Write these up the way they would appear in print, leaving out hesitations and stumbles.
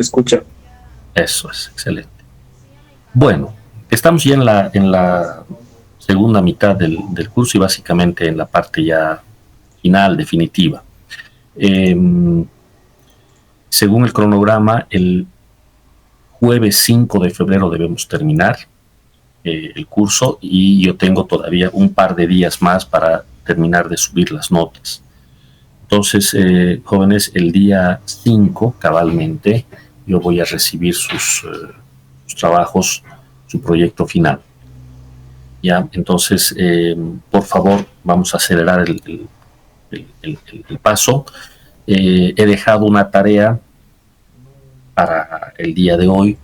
Escucha. Eso es, excelente. Bueno, estamos ya en la segunda mitad del curso y básicamente en la parte ya final, definitiva. Eh, Según el cronograma, el jueves 5 de febrero debemos terminar el curso y yo tengo todavía un par de días más para terminar de subir las notas. Entonces, jóvenes, el día 5 cabalmente, yo voy a recibir sus trabajos, su proyecto final. Ya, entonces, por favor, vamos a acelerar el paso. He dejado una tarea para el día de hoy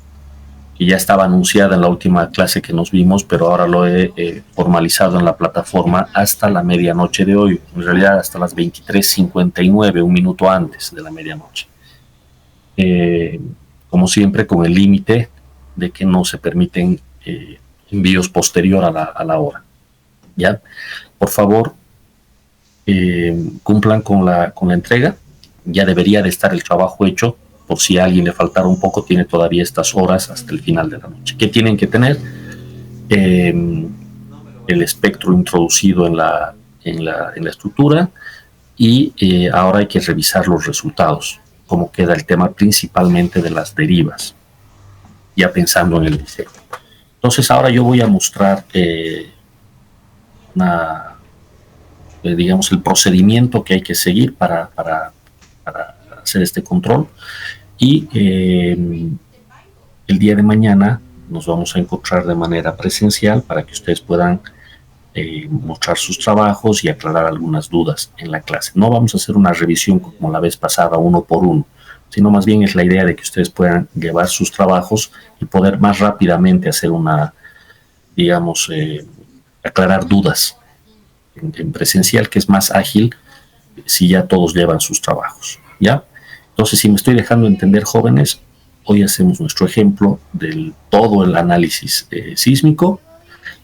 que ya estaba anunciada en la última clase que nos vimos, pero ahora lo he formalizado en la plataforma hasta la medianoche de hoy, en realidad hasta las 23:59, un minuto antes de la medianoche. Eh, Como siempre, con el límite de que no se permiten envíos posterior a la hora. ¿Ya? Por favor, cumplan con la entrega. Ya debería de estar el trabajo hecho. Por si a alguien le faltara un poco, tiene todavía estas horas hasta el final de la noche. ¿Qué tienen que tener? El espectro introducido en la estructura y ahora hay que revisar los resultados, cómo queda el tema principalmente de las derivas, ya pensando en el diseño. Entonces ahora yo voy a mostrar digamos, el procedimiento que hay que seguir para hacer este control y el día de mañana nos vamos a encontrar de manera presencial para que ustedes puedan mostrar sus trabajos y aclarar algunas dudas en la clase. No vamos a hacer una revisión como la vez pasada, uno por uno, sino más bien es la idea de que ustedes puedan llevar sus trabajos y poder más rápidamente hacer digamos, aclarar dudas en presencial, que es más ágil si ya todos llevan sus trabajos, ¿ya? Entonces, si me estoy dejando entender, jóvenes, hoy hacemos nuestro ejemplo del todo el análisis sísmico.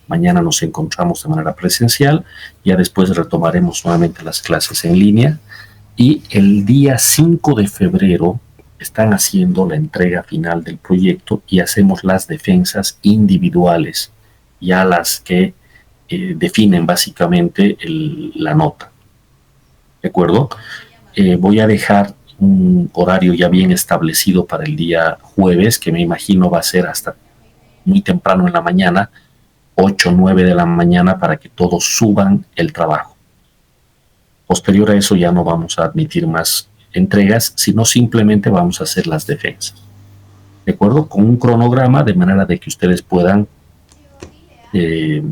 Mañana nos encontramos de manera presencial, ya después retomaremos nuevamente las clases en línea y el día 5 de febrero están haciendo la entrega final del proyecto y hacemos las defensas individuales, ya las que definen básicamente la nota. ¿De acuerdo? Voy a dejar un horario ya bien establecido para el día jueves, que me imagino va a ser hasta muy temprano en la mañana, 8 o 9 de la mañana, para que todos suban el trabajo. Posterior a eso ya no vamos a admitir más entregas, sino simplemente vamos a hacer las defensas. ¿De acuerdo? Con un cronograma de manera de que ustedes puedan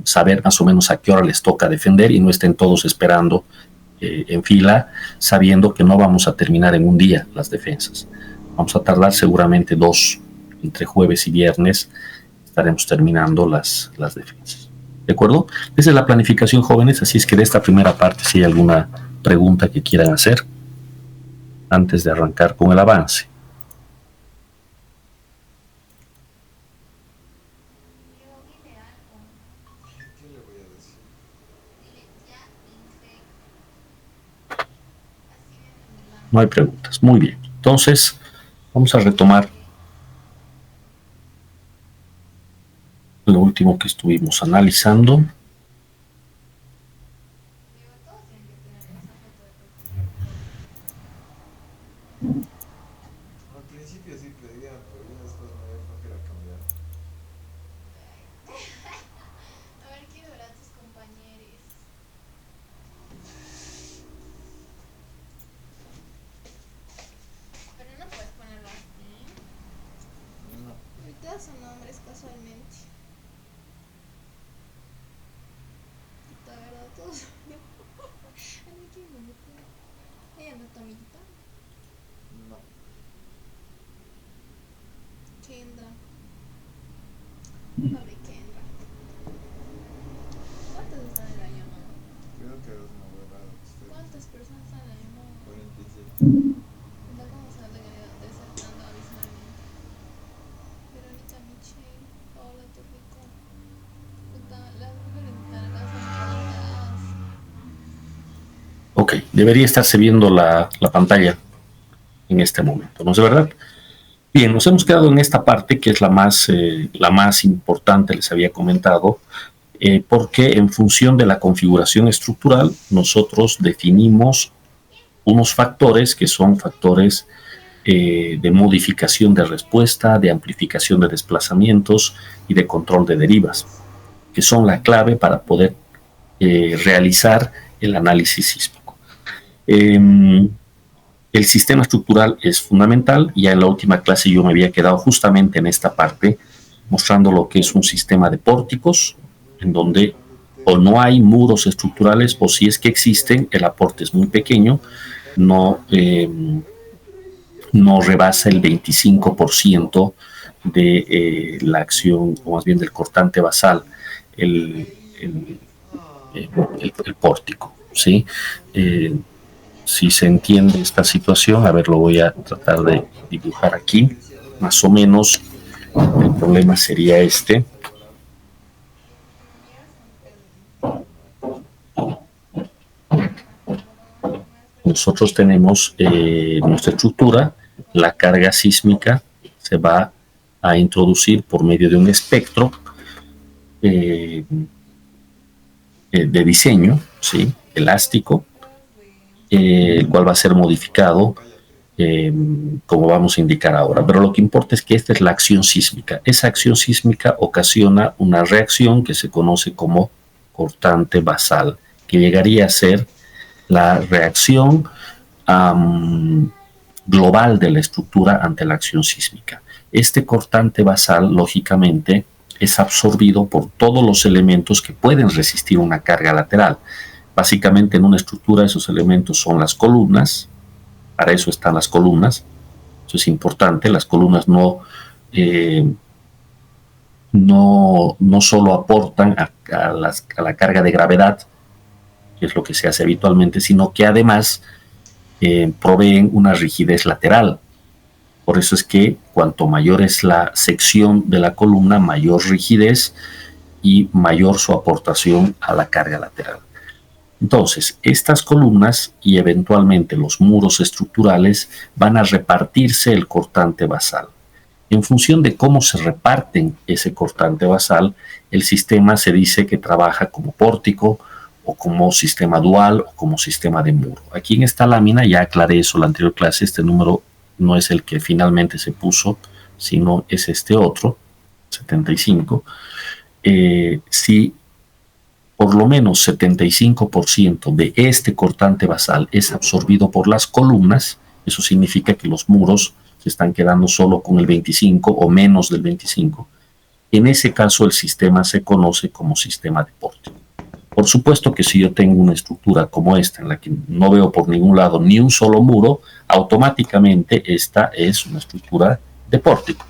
saber más o menos a qué hora les toca defender y no estén todos esperando en fila, sabiendo que no vamos a terminar en un día las defensas. Vamos a tardar seguramente 2, entre jueves y viernes estaremos terminando las defensas. ¿De acuerdo? Esa es la planificación, jóvenes, así es que de esta primera parte, si hay alguna pregunta que quieran hacer antes de arrancar con el avance. No hay preguntas. Muy bien. Entonces, vamos a retomar lo último que estuvimos analizando. Al principio sí pedía, pero ya después me dio flojera cambiar. A ver, quiero ver a tus compañeros. Pero no puedes ponerlo así. No. Y todos son hombres casualmente. La verdad, todos son hombres. A mí quién me metió. Ella no es tu amiguita. No. Kendra. Pobre Kendra. ¿Cuántos están en la llamada? Creo que es una huevada que ustedes. ¿Cuántas personas están en la llamada? 47. Puta, ¿cómo se anda desertando abismalmente? Verónica Michelle, Paola Torrico. Puta, las mujeres están acá son todas. Ok, debería estarse viendo la pantalla en este momento, ¿no es verdad? Bien, nos hemos quedado en esta parte que es la más importante, les había comentado, porque en función de la configuración estructural nosotros definimos unos factores que son factores de modificación de respuesta, de amplificación de desplazamientos y de control de derivas, que son la clave para poder realizar el análisis sísmico. El sistema estructural es fundamental. Ya en la última clase yo me había quedado justamente en esta parte, mostrando lo que es un sistema de pórticos, en donde o no hay muros estructurales, o si es que existen, el aporte es muy pequeño, no, no rebasa el 25% de la acción, o más bien del cortante basal, el, el, el pórtico, ¿sí? Si se entiende esta situación, a ver, lo voy a tratar de dibujar aquí, más o menos el problema sería este. Nosotros tenemos nuestra estructura, la carga sísmica se va a introducir por medio de un espectro de diseño, ¿sí? Elástico, el cual va a ser modificado como vamos a indicar ahora. Pero lo que importa es que esta es la acción sísmica. Esa acción sísmica ocasiona una reacción que se conoce como cortante basal, que llegaría a ser la reacción global de la estructura ante la acción sísmica. Este cortante basal, lógicamente, es absorbido por todos los elementos que pueden resistir una carga lateral. Básicamente en una estructura esos elementos son las columnas, para eso están las columnas, eso es importante, las columnas no solo aportan a la carga de gravedad, que es lo que se hace habitualmente, sino que además proveen una rigidez lateral. Por eso es que cuanto mayor es la sección de la columna, mayor rigidez y mayor su aportación a la carga lateral. Entonces, estas columnas y eventualmente los muros estructurales van a repartirse el cortante basal. En función de cómo se reparten ese cortante basal, el sistema se dice que trabaja como pórtico, o como sistema dual, o como sistema de muro. Aquí en esta lámina, ya aclaré eso en la anterior clase, este número no es el que finalmente se puso, sino es este otro, 75. Si por lo menos 75% de este cortante basal es absorbido por las columnas, eso significa que los muros se están quedando solo con el 25 o menos del 25. En ese caso el sistema se conoce como sistema de pórtico. Por supuesto que si yo tengo una estructura como esta, en la que no veo por ningún lado ni un solo muro, automáticamente esta es una estructura de pórtico.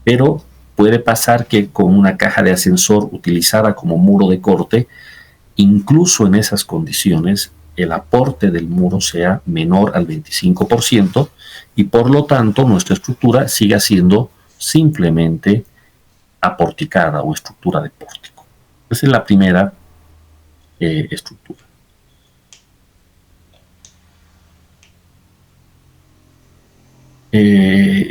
Pero puede pasar que con una caja de ascensor utilizada como muro de corte, incluso en esas condiciones, el aporte del muro sea menor al 25% y por lo tanto nuestra estructura siga siendo simplemente aporticada o estructura de pórtico. Esa es la primera estructura.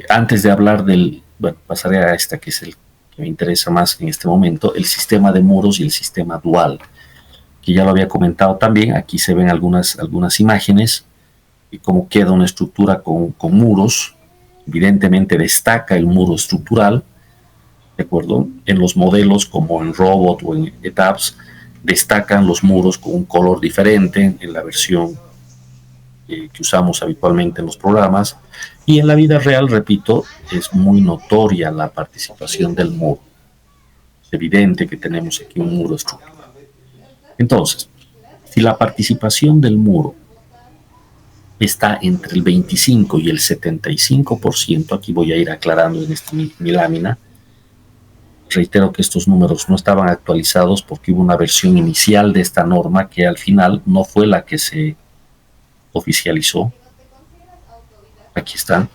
Antes de hablar del, bueno, pasaré a esta que es el que me interesa más en este momento, el sistema de muros y el sistema dual, que ya lo había comentado también. Aquí se ven algunas imágenes y cómo queda una estructura con muros. Evidentemente destaca el muro estructural, ¿de acuerdo? En los modelos como en Robot o en ETABS destacan los muros con un color diferente en la versión que usamos habitualmente en los programas, y en la vida real, repito, es muy notoria la participación del muro. Es evidente que tenemos aquí un muro estructural. Entonces, si la participación del muro está entre el 25 y el 75%, aquí voy a ir aclarando en mi lámina. Reitero que estos números no estaban actualizados porque hubo una versión inicial de esta norma que al final no fue la que se oficializó. Aquí está.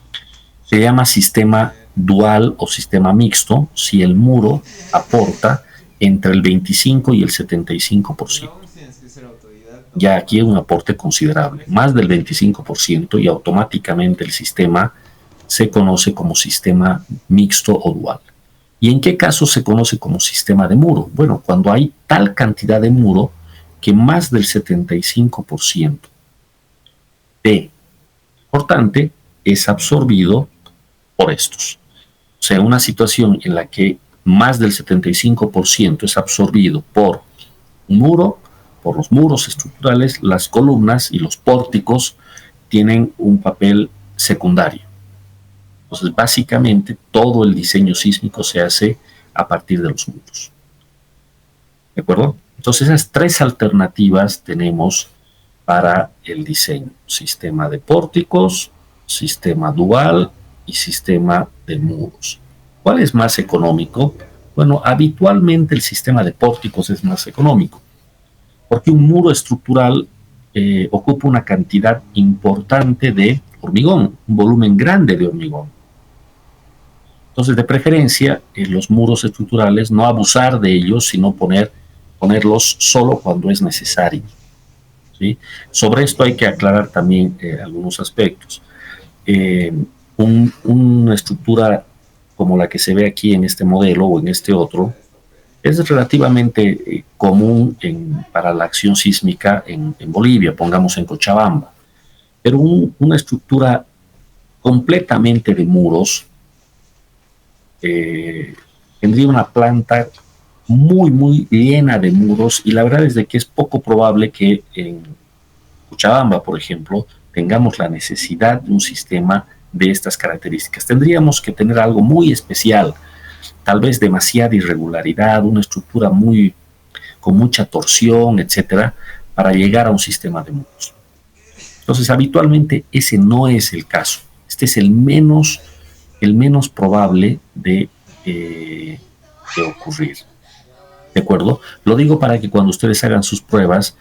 Se llama sistema dual o sistema mixto si el muro aporta entre el 25 y el 75%. Ya aquí hay un aporte considerable, más del 25%, y automáticamente el sistema se conoce como sistema mixto o dual. ¿Y en qué caso se conoce como sistema de muro? Bueno, cuando hay tal cantidad de muro que más del 75% de importante es absorbido por estos. O sea, una situación en la que más del 75% es absorbido por un muro, por los muros estructurales, las columnas y los pórticos tienen un papel secundario. Entonces, básicamente, todo el diseño sísmico se hace a partir de los muros. ¿De acuerdo? Entonces, esas tres alternativas tenemos para el diseño: sistema de pórticos, sistema dual y sistema de muros. ¿Cuál es más económico? Bueno, habitualmente el sistema de pórticos es más económico, porque un muro estructural ocupa una cantidad importante de hormigón, un volumen grande de hormigón. Entonces, de preferencia, los muros estructurales, no abusar de ellos, sino ponerlos solo cuando es necesario, ¿sí? Sobre esto hay que aclarar también algunos aspectos. Una estructura como la que se ve aquí en este modelo o en este otro es relativamente común para la acción sísmica en Bolivia, pongamos en Cochabamba. Pero una estructura completamente de muros tendría una planta muy, muy llena de muros, y la verdad es de que es poco probable que en Cochabamba, por ejemplo, tengamos la necesidad de un sistema de estas características. Tendríamos que tener algo muy especial, tal vez demasiada irregularidad, una estructura con mucha torsión, etcétera, para llegar a un sistema de muros. Entonces, habitualmente ese no es el caso. Este es el menos probable de ocurrir. ¿De acuerdo? Lo digo para que cuando ustedes hagan sus pruebas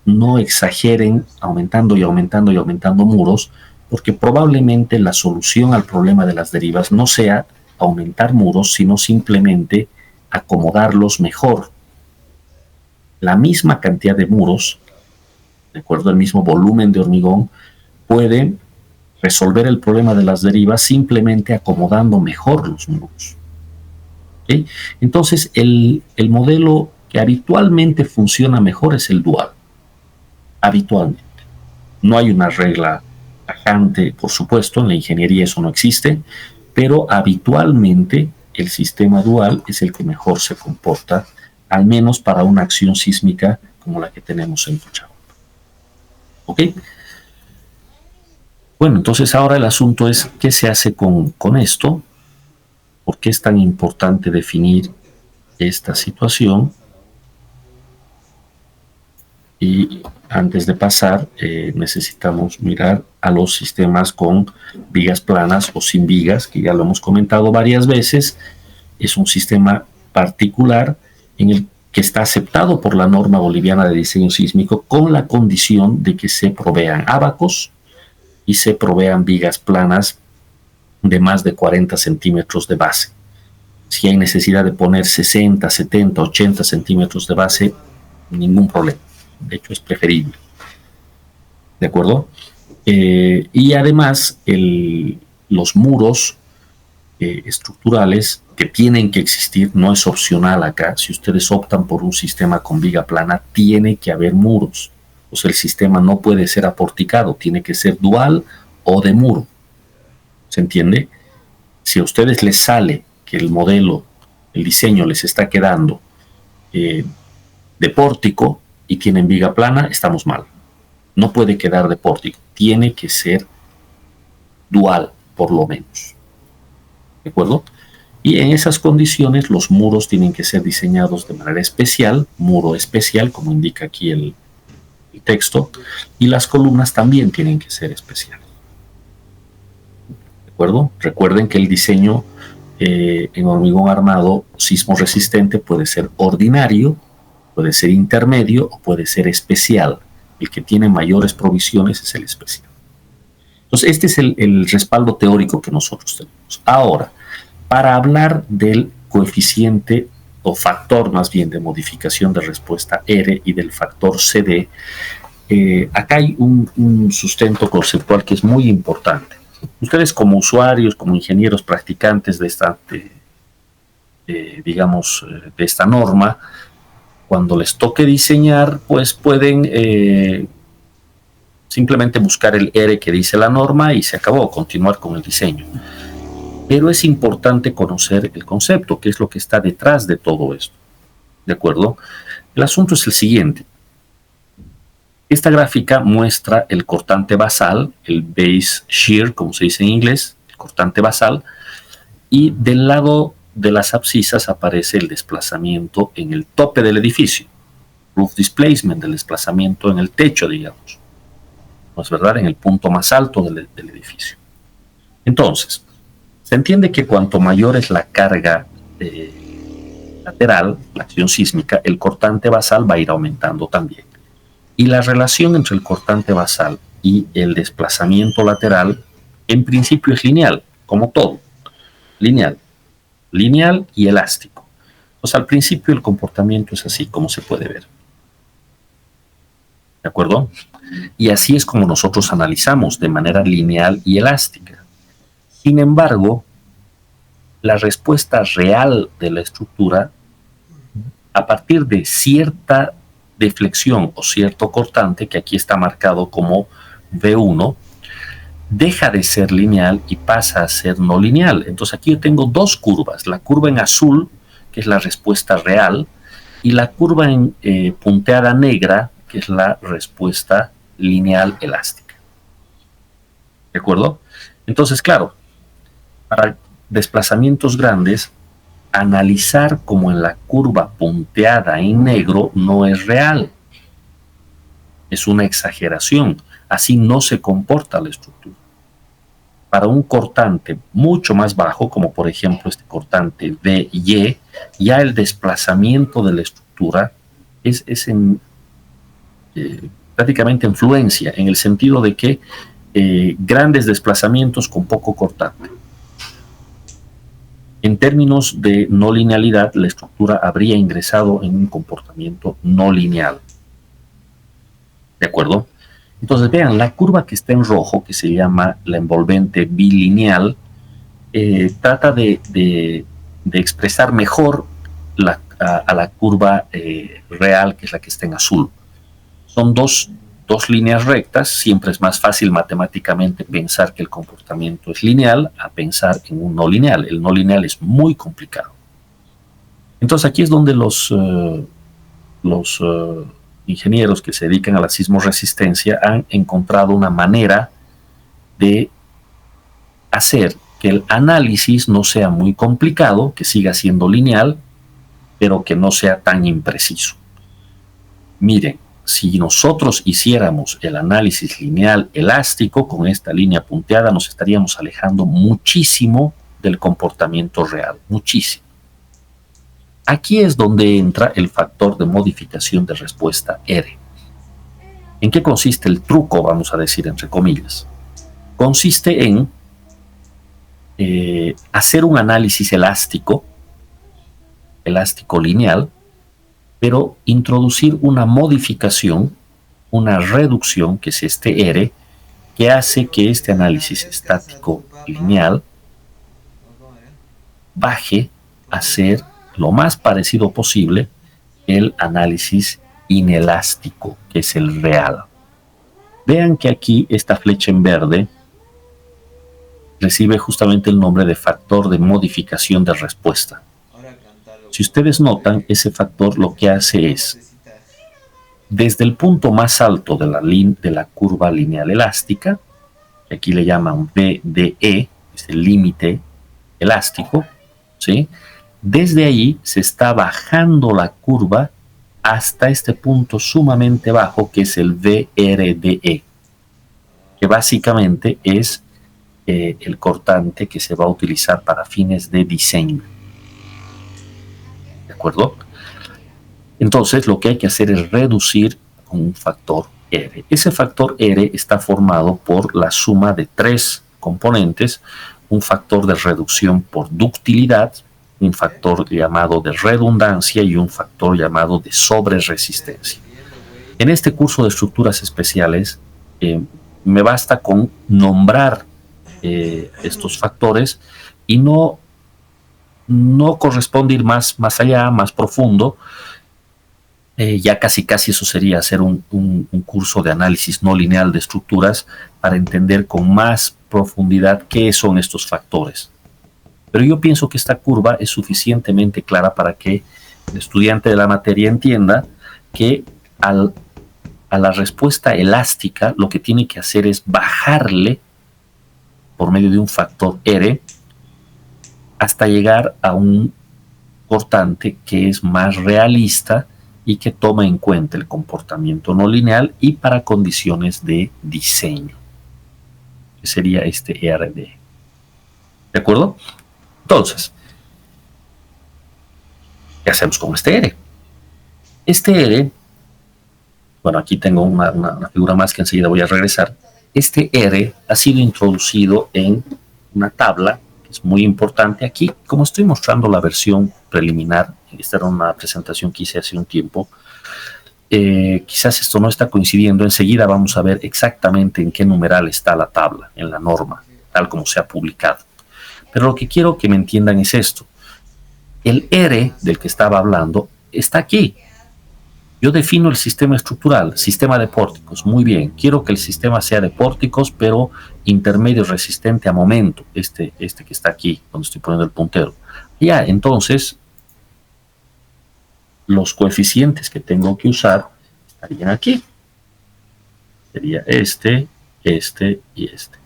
no exageren aumentando y aumentando y aumentando muros, porque probablemente la solución al problema de las derivas no sea aumentar muros, sino simplemente acomodarlos mejor. La misma cantidad de muros, de acuerdo al mismo volumen de hormigón, puede resolver el problema de las derivas simplemente acomodando mejor los muros. ¿Okay? Entonces, el modelo que habitualmente funciona mejor es el dual. Habitualmente. No hay una regla tajante, por supuesto, en la ingeniería eso no existe, pero habitualmente el sistema dual es el que mejor se comporta, al menos para una acción sísmica como la que tenemos en Cochabamba. ¿Ok? Bueno, entonces ahora el asunto es qué se hace con esto, por qué es tan importante definir esta situación. Y antes de pasar, necesitamos mirar a los sistemas con vigas planas o sin vigas, que ya lo hemos comentado varias veces. Es un sistema particular en el que está aceptado por la norma boliviana de diseño sísmico, con la condición de que se provean ábacos y se provean vigas planas de más de 40 centímetros de base. Si hay necesidad de poner 60, 70, 80 centímetros de base, ningún problema. De hecho, es preferible. ¿De acuerdo? Y además, los muros estructurales que tienen que existir, no es opcional acá. Si ustedes optan por un sistema con viga plana, tiene que haber muros. O sea, el sistema no puede ser aporticado, tiene que ser dual o de muro. ¿Se entiende? Si a ustedes les sale que el modelo, el diseño les está quedando de pórtico y tienen viga plana, estamos mal. No puede quedar de pórtico, tiene que ser dual, por lo menos. ¿De acuerdo? Y en esas condiciones los muros tienen que ser diseñados de manera especial, muro especial, como indica aquí el texto, y las columnas también tienen que ser especiales. ¿De acuerdo? Recuerden que el diseño en hormigón armado sismo resistente puede ser ordinario, puede ser intermedio o puede ser especial. El que tiene mayores provisiones es el especial. Entonces, este es el respaldo teórico que nosotros tenemos. Ahora, para hablar del coeficiente o factor más bien de modificación de respuesta R y del factor CD, acá hay un sustento conceptual que es muy importante. Ustedes como usuarios, como ingenieros practicantes de esta, digamos, de esta norma, cuando les toque diseñar, pues pueden simplemente buscar el ERE que dice la norma y se acabó, continuar con el diseño. Pero es importante conocer el concepto, qué es lo que está detrás de todo esto. ¿De acuerdo? El asunto es el siguiente. Esta gráfica muestra el cortante basal, el base shear, como se dice en inglés, el cortante basal, y del lado de las abscisas aparece el desplazamiento en el tope del edificio, roof displacement, el desplazamiento en el techo, digamos, ¿no es verdad? En el punto más alto del edificio. Entonces, se entiende que cuanto mayor es la carga lateral, la acción sísmica, el cortante basal va a ir aumentando también. Y la relación entre el cortante basal y el desplazamiento lateral, en principio es lineal, como todo. Lineal y elástico. Pues al principio el comportamiento es así, como se puede ver. ¿De acuerdo? Y así es como nosotros analizamos de manera lineal y elástica. Sin embargo, la respuesta real de la estructura, a partir de cierta deflexión o cierto cortante, que aquí está marcado como V1, deja de ser lineal y pasa a ser no lineal. Entonces aquí yo tengo dos curvas, la curva en azul, que es la respuesta real, y la curva en punteada negra, que es la respuesta lineal elástica. ¿De acuerdo? Entonces, claro, para desplazamientos grandes, analizar como en la curva punteada en negro no es real. Es una exageración. Así no se comporta la estructura. Para un cortante mucho más bajo, como por ejemplo este cortante VY, ya el desplazamiento de la estructura es prácticamente influencia, en el sentido de que grandes desplazamientos con poco cortante. En términos de no linealidad, la estructura habría ingresado en un comportamiento no lineal. ¿De acuerdo? Entonces vean, la curva que está en rojo, que se llama la envolvente bilineal, trata de expresar mejor a la curva real, que es la que está en azul. Son dos líneas rectas, siempre es más fácil matemáticamente pensar que el comportamiento es lineal a pensar en un no lineal. El no lineal es muy complicado. Entonces aquí es donde los ingenieros que se dedican a la sismoresistencia han encontrado una manera de hacer que el análisis no sea muy complicado, que siga siendo lineal, pero que no sea tan impreciso. Miren, si nosotros hiciéramos el análisis lineal elástico con esta línea punteada, nos estaríamos alejando muchísimo del comportamiento real, muchísimo. Aquí es donde entra el factor de modificación de respuesta R. ¿En qué consiste el truco, vamos a decir entre comillas? Consiste en hacer un análisis elástico lineal, pero introducir una modificación, una reducción, que es este R, que hace que este análisis estático lineal baje a ser lo más parecido posible el análisis inelástico, que es el real. Vean que aquí esta flecha en verde recibe justamente el nombre de factor de modificación de respuesta. Si ustedes notan, ese factor lo que hace es, desde el punto más alto de la curva lineal elástica, que aquí le llaman VDE, es el límite elástico, ¿sí? Desde ahí se está bajando la curva hasta este punto sumamente bajo, que es el VRDE, que básicamente es el cortante que se va a utilizar para fines de diseño. ¿De acuerdo? Entonces lo que hay que hacer es reducir con un factor R. Ese factor R está formado por la suma de tres componentes: un factor de reducción por ductilidad, un factor llamado de redundancia y un factor llamado de sobreresistencia. En este curso de estructuras especiales me basta con nombrar estos factores y no corresponde ir más allá, más profundo. Ya casi eso sería hacer un curso de análisis no lineal de estructuras para entender con más profundidad qué son estos factores. Pero yo pienso que esta curva es suficientemente clara para que el estudiante de la materia entienda que a la respuesta elástica lo que tiene que hacer es bajarle por medio de un factor R hasta llegar a un cortante que es más realista y que toma en cuenta el comportamiento no lineal y para condiciones de diseño, que sería este ERD. ¿De acuerdo? Entonces, ¿qué hacemos con este R? Este R, bueno, aquí tengo una figura más que enseguida voy a regresar. Este R ha sido introducido en una tabla que es muy importante aquí. Como estoy mostrando la versión preliminar, esta era una presentación que hice hace un tiempo, quizás esto no está coincidiendo. Enseguida vamos a ver exactamente en qué numeral está la tabla, en la norma, tal como se ha publicado. Pero lo que quiero que me entiendan es esto. El R del que estaba hablando está aquí. Yo defino el sistema estructural, sistema de pórticos. Muy bien, quiero que el sistema sea de pórticos, pero intermedio resistente a momento. Este que está aquí, donde estoy poniendo el puntero. Ya, entonces, los coeficientes que tengo que usar estarían aquí. Sería este y este.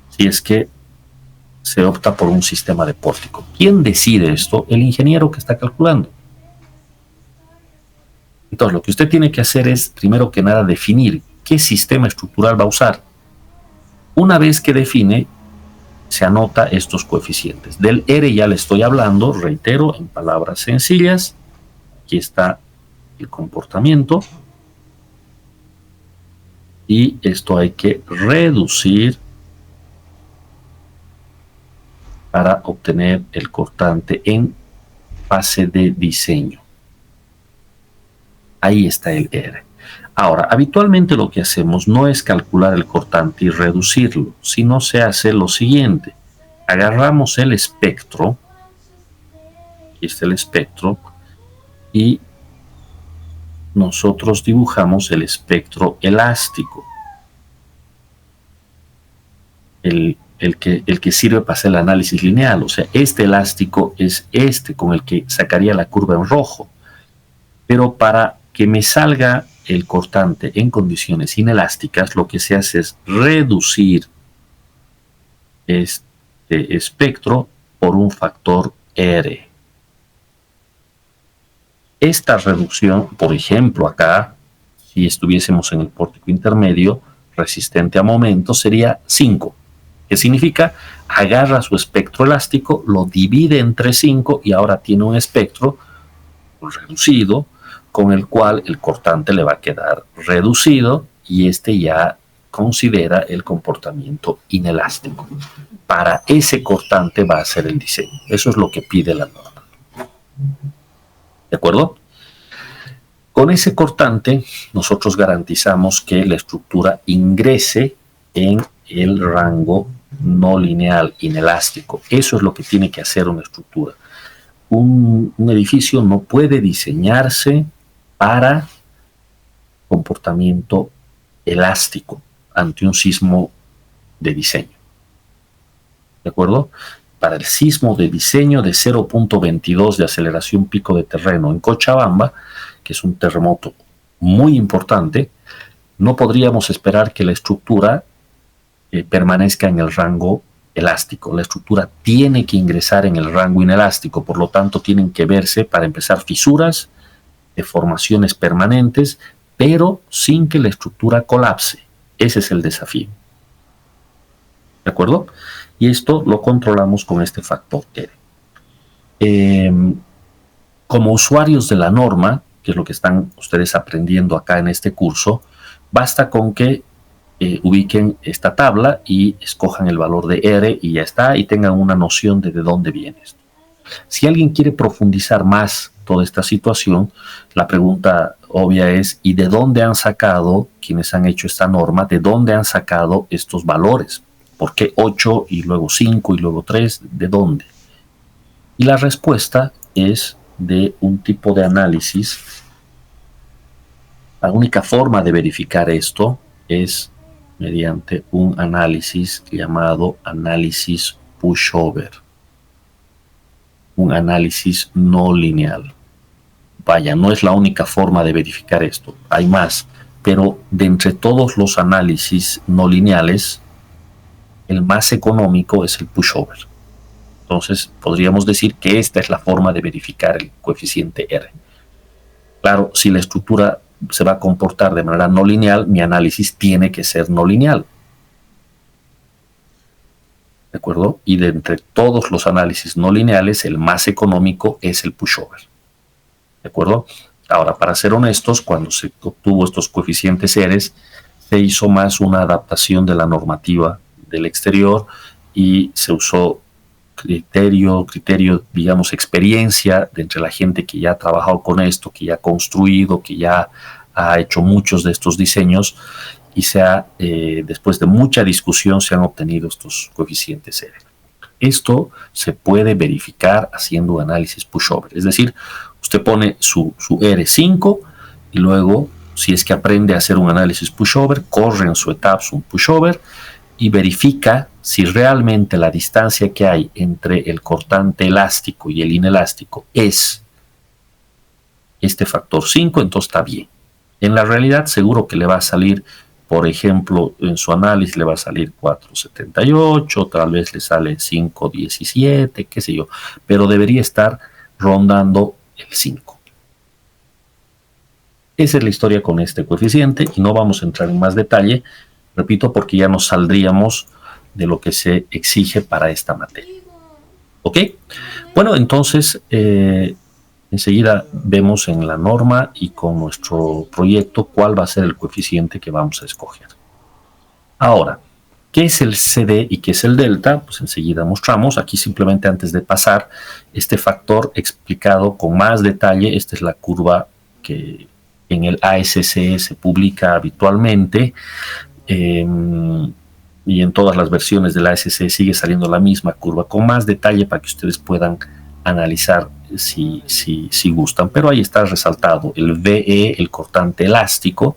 Si es que se opta por un sistema de pórtico. ¿Quién decide esto? El ingeniero que está calculando. Entonces, lo que usted tiene que hacer es, primero que nada, definir qué sistema estructural va a usar. Una vez que define, se anota estos coeficientes. Del R ya le estoy hablando, reitero, en palabras sencillas. Aquí está el comportamiento. Y esto hay que reducir para obtener el cortante en fase de diseño. Ahí está el R. Ahora, habitualmente lo que hacemos no es calcular el cortante y reducirlo, sino se hace lo siguiente. Agarramos el espectro, aquí está el espectro, y nosotros dibujamos el espectro elástico. El que sirve para hacer el análisis lineal. O sea, este elástico es este con el que sacaría la curva en rojo. Pero para que me salga el cortante en condiciones inelásticas, lo que se hace es reducir este espectro por un factor R. Esta reducción, por ejemplo, acá, si estuviésemos en el pórtico intermedio, resistente a momento, sería 5. ¿Qué significa? Agarra su espectro elástico, lo divide entre 5 y ahora tiene un espectro reducido con el cual el cortante le va a quedar reducido y este ya considera el comportamiento inelástico. Para ese cortante va a ser el diseño. Eso es lo que pide la norma. ¿De acuerdo? Con ese cortante nosotros garantizamos que la estructura ingrese en el rango no lineal inelástico. Eso es lo que tiene que hacer una estructura. Un edificio no puede diseñarse para comportamiento elástico ante un sismo de diseño. ¿De acuerdo? Para el sismo de diseño de 0.22 de aceleración pico de terreno en Cochabamba, que es un terremoto muy importante, no podríamos esperar que la estructura permanezca en el rango elástico. La estructura tiene que ingresar en el rango inelástico, por lo tanto tienen que verse, para empezar, fisuras, deformaciones permanentes, pero sin que la estructura colapse. Ese es el desafío. ¿De acuerdo? Y esto lo controlamos con este factor R. Como usuarios de la norma, que es lo que están ustedes aprendiendo acá en este curso, basta con que ubiquen esta tabla y escojan el valor de R y ya está, y tengan una noción de dónde viene esto. Si alguien quiere profundizar más toda esta situación, la pregunta obvia es, ¿y de dónde han sacado, quienes han hecho esta norma, de dónde han sacado estos valores? ¿Por qué 8 y luego 5 y luego 3? ¿De dónde? Y la respuesta es de un tipo de análisis. La única forma de verificar esto es mediante un análisis llamado análisis pushover, un análisis no lineal. Vaya, no es la única forma de verificar esto, hay más, pero de entre todos los análisis no lineales, el más económico es el pushover. Entonces, podríamos decir que esta es la forma de verificar el coeficiente R. Claro, si la estructura se va a comportar de manera no lineal, mi análisis tiene que ser no lineal. ¿De acuerdo? Y de entre todos los análisis no lineales, el más económico es el pushover. ¿De acuerdo? Ahora, para ser honestos, cuando se obtuvo estos coeficientes R, se hizo más una adaptación de la normativa del exterior y se usó criterio, digamos, experiencia de entre la gente que ya ha trabajado con esto, que ya ha construido, que ya ha hecho muchos de estos diseños y después de mucha discusión se han obtenido estos coeficientes R. Esto se puede verificar haciendo un análisis pushover, es decir, usted pone su R5 y luego, si es que aprende a hacer un análisis pushover, corre en su etapa un pushover y verifica si realmente la distancia que hay entre el cortante elástico y el inelástico es este factor 5, entonces está bien. En la realidad seguro que le va a salir, por ejemplo, en su análisis le va a salir 4,78, tal vez le sale 5,17, qué sé yo, pero debería estar rondando el 5. Esa es la historia con este coeficiente y no vamos a entrar en más detalle, repito, porque ya nos saldríamos de lo que se exige para esta materia. ¿Ok? Bueno, entonces, enseguida vemos en la norma y con nuestro proyecto cuál va a ser el coeficiente que vamos a escoger. Ahora, ¿qué es el CD y qué es el delta? Pues enseguida mostramos. Aquí simplemente antes de pasar este factor explicado con más detalle. Esta es la curva que en el ASCE se publica habitualmente. Y en todas las versiones de la ASCE sigue saliendo la misma curva con más detalle para que ustedes puedan analizar si gustan, pero ahí está resaltado el VE, el cortante elástico,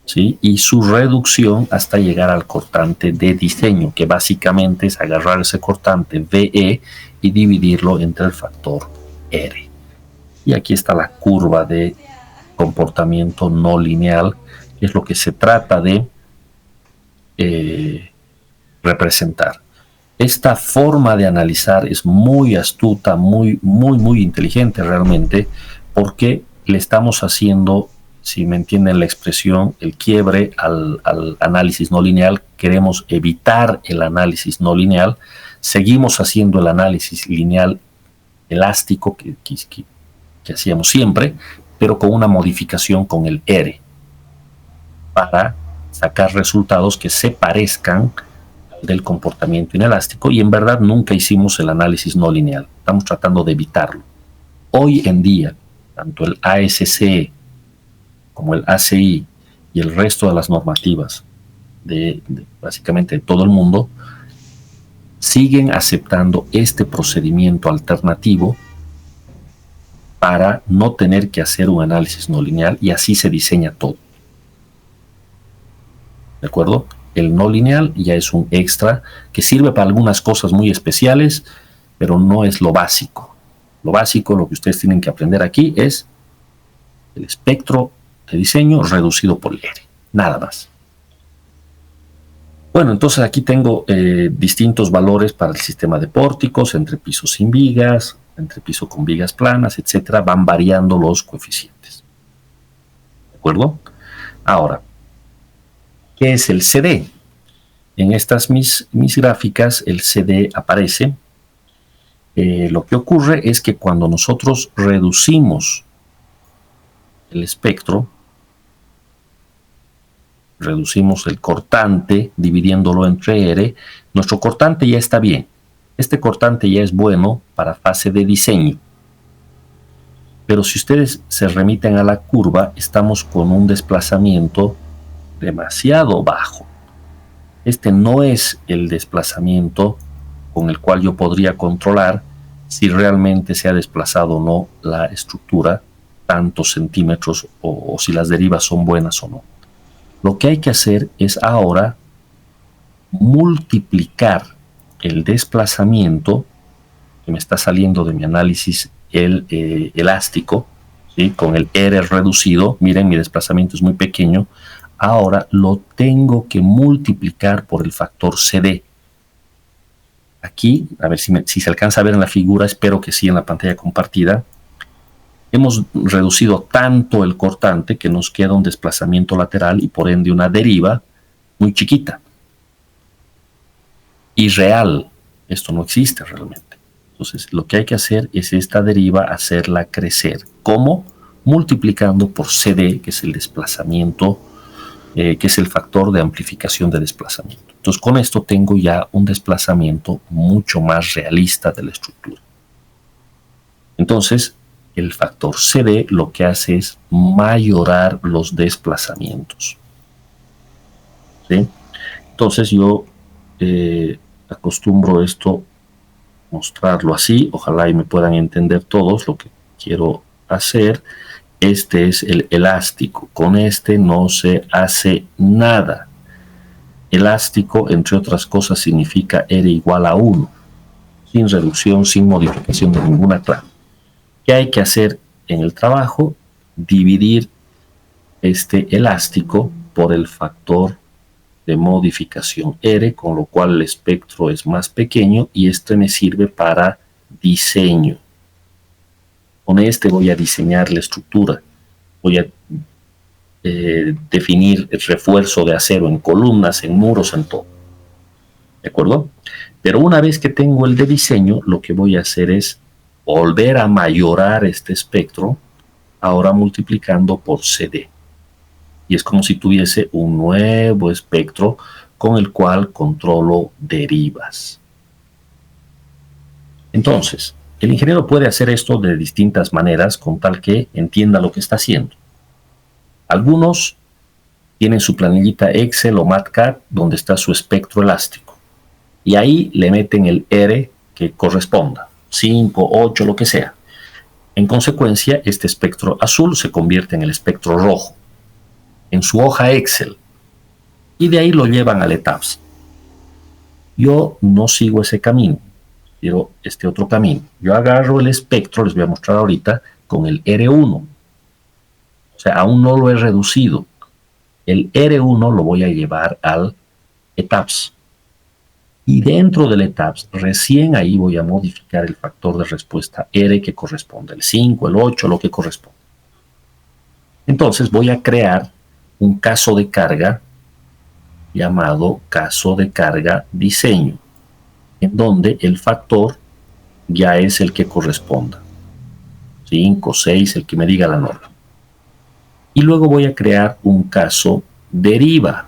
¿sí? Y su reducción hasta llegar al cortante de diseño, que básicamente es agarrar ese cortante VE y dividirlo entre el factor R. Y aquí está la curva de comportamiento no lineal, que es lo que se trata de representar. Esta forma de analizar es muy astuta, muy inteligente realmente, porque le estamos haciendo, si me entienden la expresión, el quiebre al análisis no lineal. Queremos evitar el análisis no lineal, seguimos haciendo el análisis lineal elástico que hacíamos siempre, pero con una modificación con el R, para sacar resultados que se parezcan del comportamiento inelástico, y en verdad nunca hicimos el análisis no lineal, estamos tratando de evitarlo. Hoy en día, tanto el ASCE como el ACI y el resto de las normativas básicamente de todo el mundo siguen aceptando este procedimiento alternativo para no tener que hacer un análisis no lineal, y así se diseña todo. ¿De acuerdo? El no lineal ya es un extra que sirve para algunas cosas muy especiales, pero no es lo básico. Lo básico, lo que ustedes tienen que aprender aquí es el espectro de diseño reducido por R, nada más. Bueno, entonces aquí tengo distintos valores para el sistema de pórticos, entre piso sin vigas, entre piso con vigas planas, etcétera. Van variando los coeficientes. ¿De acuerdo? Ahora, ¿qué es el CD? En estas mis gráficas el CD aparece. Lo que ocurre es que cuando nosotros reducimos el espectro, reducimos el cortante dividiéndolo entre R, nuestro cortante ya está bien. Este cortante ya es bueno para fase de diseño. Pero si ustedes se remiten a la curva, estamos con un desplazamiento demasiado bajo. Este no es el desplazamiento con el cual yo podría controlar si realmente se ha desplazado o no la estructura tantos centímetros o si las derivas son buenas o no. Lo que hay que hacer es ahora multiplicar el desplazamiento que me está saliendo de mi análisis elástico, ¿sí? Con el R reducido. Miren, mi desplazamiento es muy pequeño. Ahora lo tengo que multiplicar por el factor CD. Aquí, a ver si se alcanza a ver en la figura, espero que sí en la pantalla compartida. Hemos reducido tanto el cortante que nos queda un desplazamiento lateral y por ende una deriva muy chiquita. Irreal. Esto no existe realmente. Entonces, lo que hay que hacer es esta deriva hacerla crecer. ¿Cómo? Multiplicando por CD, que es el desplazamiento, que es el factor de amplificación de desplazamiento. Entonces, con esto tengo ya un desplazamiento mucho más realista de la estructura. Entonces, el factor CD lo que hace es mayorar los desplazamientos. ¿Sí? Entonces, yo acostumbro esto mostrarlo así, ojalá y me puedan entender todos lo que quiero hacer. Este es el elástico, con este no se hace nada. Elástico, entre otras cosas, significa R igual a 1, sin reducción, sin modificación de ninguna clave. ¿Qué hay que hacer en el trabajo? Dividir este elástico por el factor de modificación R, con lo cual el espectro es más pequeño y este me sirve para diseño. Con este voy a diseñar la estructura, voy a definir el refuerzo de acero en columnas, en muros, en todo. ¿De acuerdo? Pero una vez que tengo el de diseño, lo que voy a hacer es volver a mayorar este espectro, ahora multiplicando por CD. Y es como si tuviese un nuevo espectro con el cual controlo derivas. Entonces, el ingeniero puede hacer esto de distintas maneras con tal que entienda lo que está haciendo. Algunos tienen su planillita Excel o MATLAB donde está su espectro elástico. Y ahí le meten el R que corresponda, 5, 8, lo que sea. En consecuencia, este espectro azul se convierte en el espectro rojo en su hoja Excel y de ahí lo llevan al ETABS. Yo no sigo ese camino, quiero este otro camino. Yo agarro el espectro, les voy a mostrar ahorita, con el R1. O sea, aún no lo he reducido. El R1 lo voy a llevar al ETABS. Y dentro del ETABS, recién ahí voy a modificar el factor de respuesta R que corresponde, el 5, el 8, lo que corresponde. Entonces voy a crear un caso de carga llamado caso de carga diseño, en donde el factor ya es el que corresponda, 5, 6, el que me diga la norma. Y luego voy a crear un caso deriva,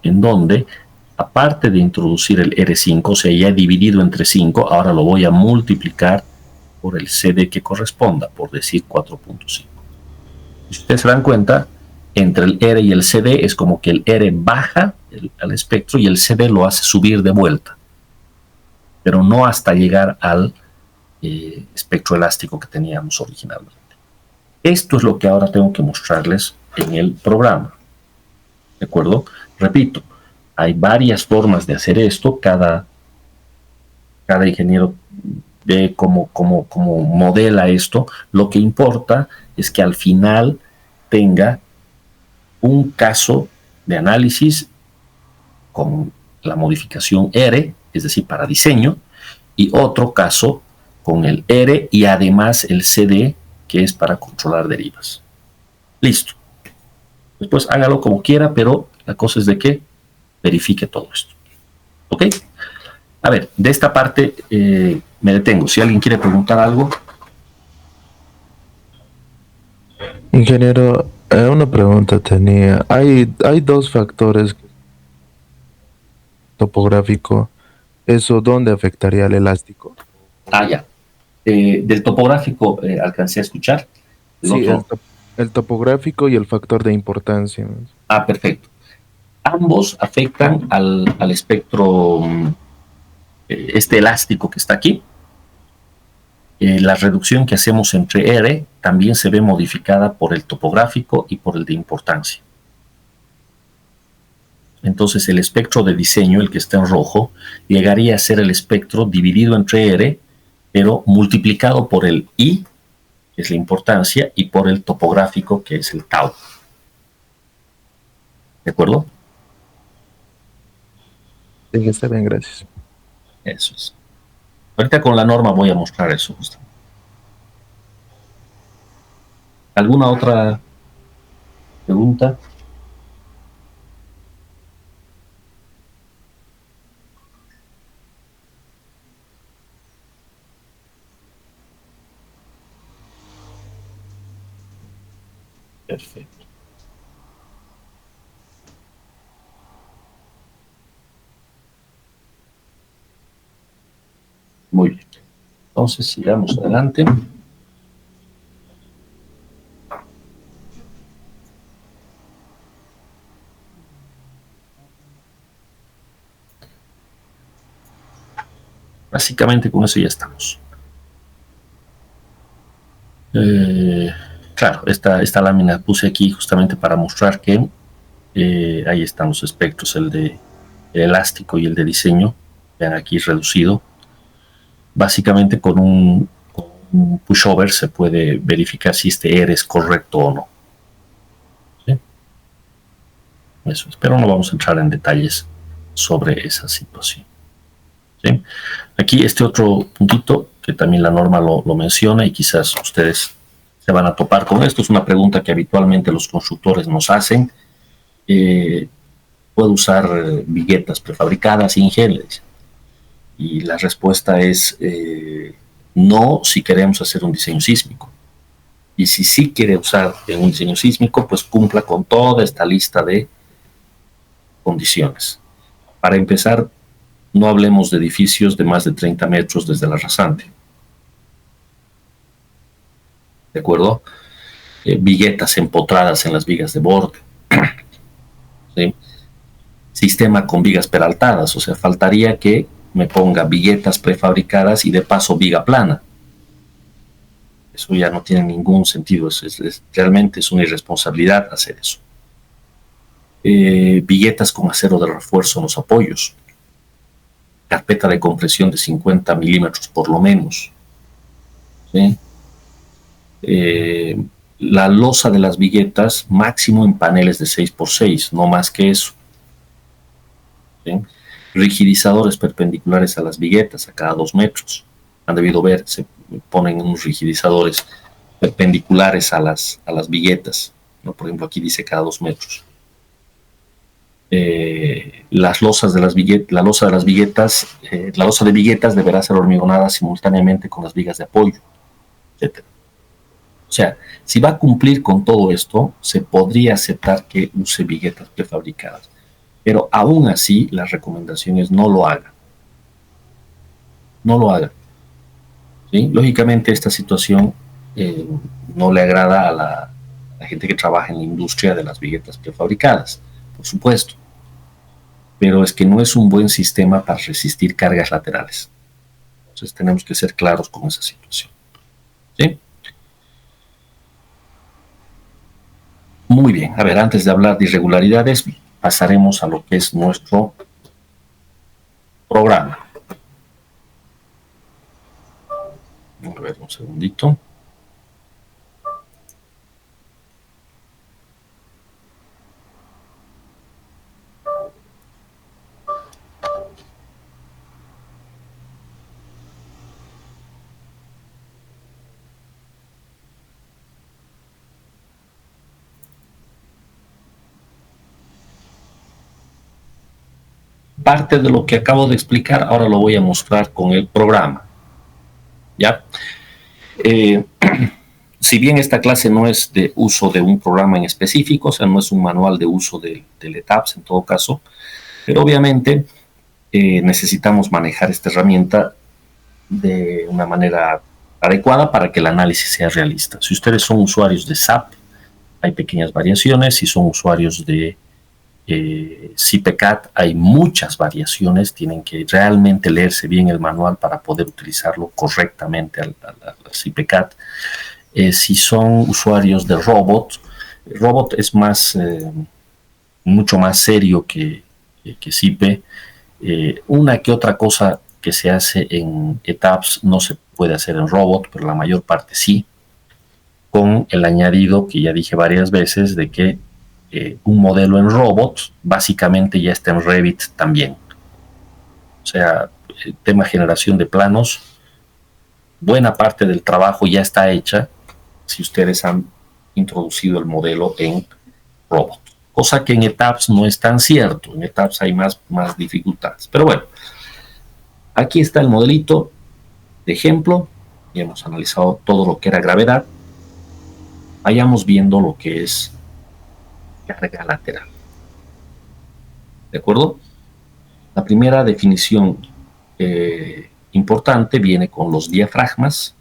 en donde, aparte de introducir el R5, o sea, ya he dividido entre 5, ahora lo voy a multiplicar por el CD que corresponda, por decir 4.5. Si ustedes se dan cuenta, entre el R y el CD es como que el R baja al espectro y el CD lo hace subir de vuelta, pero no hasta llegar al espectro elástico que teníamos originalmente. Esto es lo que ahora tengo que mostrarles en el programa. ¿De acuerdo? Repito, hay varias formas de hacer esto, cada ingeniero ve cómo modela esto. Lo que importa es que al final tenga un caso de análisis con la modificación R, es decir, para diseño, y otro caso con el R y además el CD, que es para controlar derivas. Listo. Después hágalo como quiera, pero la cosa es de que verifique todo esto. ¿Ok? A ver, de esta parte me detengo. Si alguien quiere preguntar algo. Ingeniero, una pregunta tenía. Hay dos factores topográfico. ¿Eso dónde afectaría al elástico? Ya. Del topográfico alcancé a escuchar. Sí, el topográfico y el factor de importancia. Perfecto. Ambos afectan al espectro este elástico que está aquí. La reducción que hacemos entre R también se ve modificada por el topográfico y por el de importancia. Entonces el espectro de diseño, el que está en rojo, llegaría a ser el espectro dividido entre R, pero multiplicado por el I, que es la importancia, y por el topográfico, que es el tau. ¿De acuerdo? Sí, está bien, gracias. Eso es. Ahorita con la norma voy a mostrar eso justamente. ¿Alguna otra pregunta? Perfecto. Muy bien. Entonces, sigamos adelante. Básicamente con eso ya estamos. Claro, esta lámina puse aquí justamente para mostrar que ahí están los espectros, el elástico y el de diseño. Vean aquí reducido. Básicamente con un pushover se puede verificar si este R es correcto o no. ¿Sí? Eso es, pero no vamos a entrar en detalles sobre esa situación. ¿Sí? Aquí este otro puntito que también la norma lo menciona y quizás ustedes se van a topar con esto. Es una pregunta que habitualmente los constructores nos hacen. ¿Puedo usar viguetas prefabricadas, Inge? Y la respuesta es no, si queremos hacer un diseño sísmico. Y si sí quiere usar un diseño sísmico, pues cumpla con toda esta lista de condiciones. Para empezar, no hablemos de edificios de más de 30 metros desde la rasante. ¿De acuerdo? Viguetas empotradas en las vigas de borde. ¿Sí? Sistema con vigas peraltadas, o sea, faltaría que me ponga viguetas prefabricadas y de paso viga plana. Eso ya no tiene ningún sentido, realmente es una irresponsabilidad hacer eso. Viguetas con acero de refuerzo en los apoyos. Carpeta de compresión de 50 milímetros por lo menos. ¿Sí? La losa de las viguetas máximo en paneles de 6x6, no más que eso. ¿Sí? Rigidizadores perpendiculares a las viguetas a cada 2 metros. Han debido ver, se ponen unos rigidizadores perpendiculares a las viguetas, ¿no? Por ejemplo, aquí dice cada 2 metros. Las losas de las viguetas, la losa de viguetas deberá ser hormigonada simultáneamente con las vigas de apoyo, etc. O sea, si va a cumplir con todo esto, se podría aceptar que use viguetas prefabricadas. Pero aún así, las recomendaciones no lo hagan. No lo hagan. ¿Sí? Lógicamente, esta situación no le agrada a la gente que trabaja en la industria de las viguetas prefabricadas, por supuesto. Pero es que no es un buen sistema para resistir cargas laterales. Entonces, tenemos que ser claros con esa situación. ¿Sí? Muy bien. A ver, antes de hablar de irregularidades, pasaremos a lo que es nuestro programa. A ver, un segundito. Parte de lo que acabo de explicar, ahora lo voy a mostrar con el programa. ¿Ya? Si bien esta clase no es de uso de un programa en específico, o sea, no es un manual de uso del ETABS en todo caso, pero obviamente necesitamos manejar esta herramienta de una manera adecuada para que el análisis sea realista. Si ustedes son usuarios de SAP, hay pequeñas variaciones. Si son usuarios de CPCAT hay muchas variaciones, tienen que realmente leerse bien el manual para poder utilizarlo correctamente al CPCAT. Si son usuarios de Robot, Robot es mucho más serio que CIPE. Una que otra cosa que se hace en ETAPS no se puede hacer en Robot, pero la mayor parte sí, con el añadido que ya dije varias veces de que un modelo en Robot básicamente ya está en Revit también. O sea, el tema generación de planos, buena parte del trabajo ya está hecha si ustedes han introducido el modelo en Robot. Cosa que en ETAPS no es tan cierto. En ETAPS hay más dificultades. Pero bueno, aquí está el modelito de ejemplo. Y hemos analizado todo lo que era gravedad. Vayamos viendo lo que es carga lateral. ¿De acuerdo? La primera definición importante viene con los diafragmas.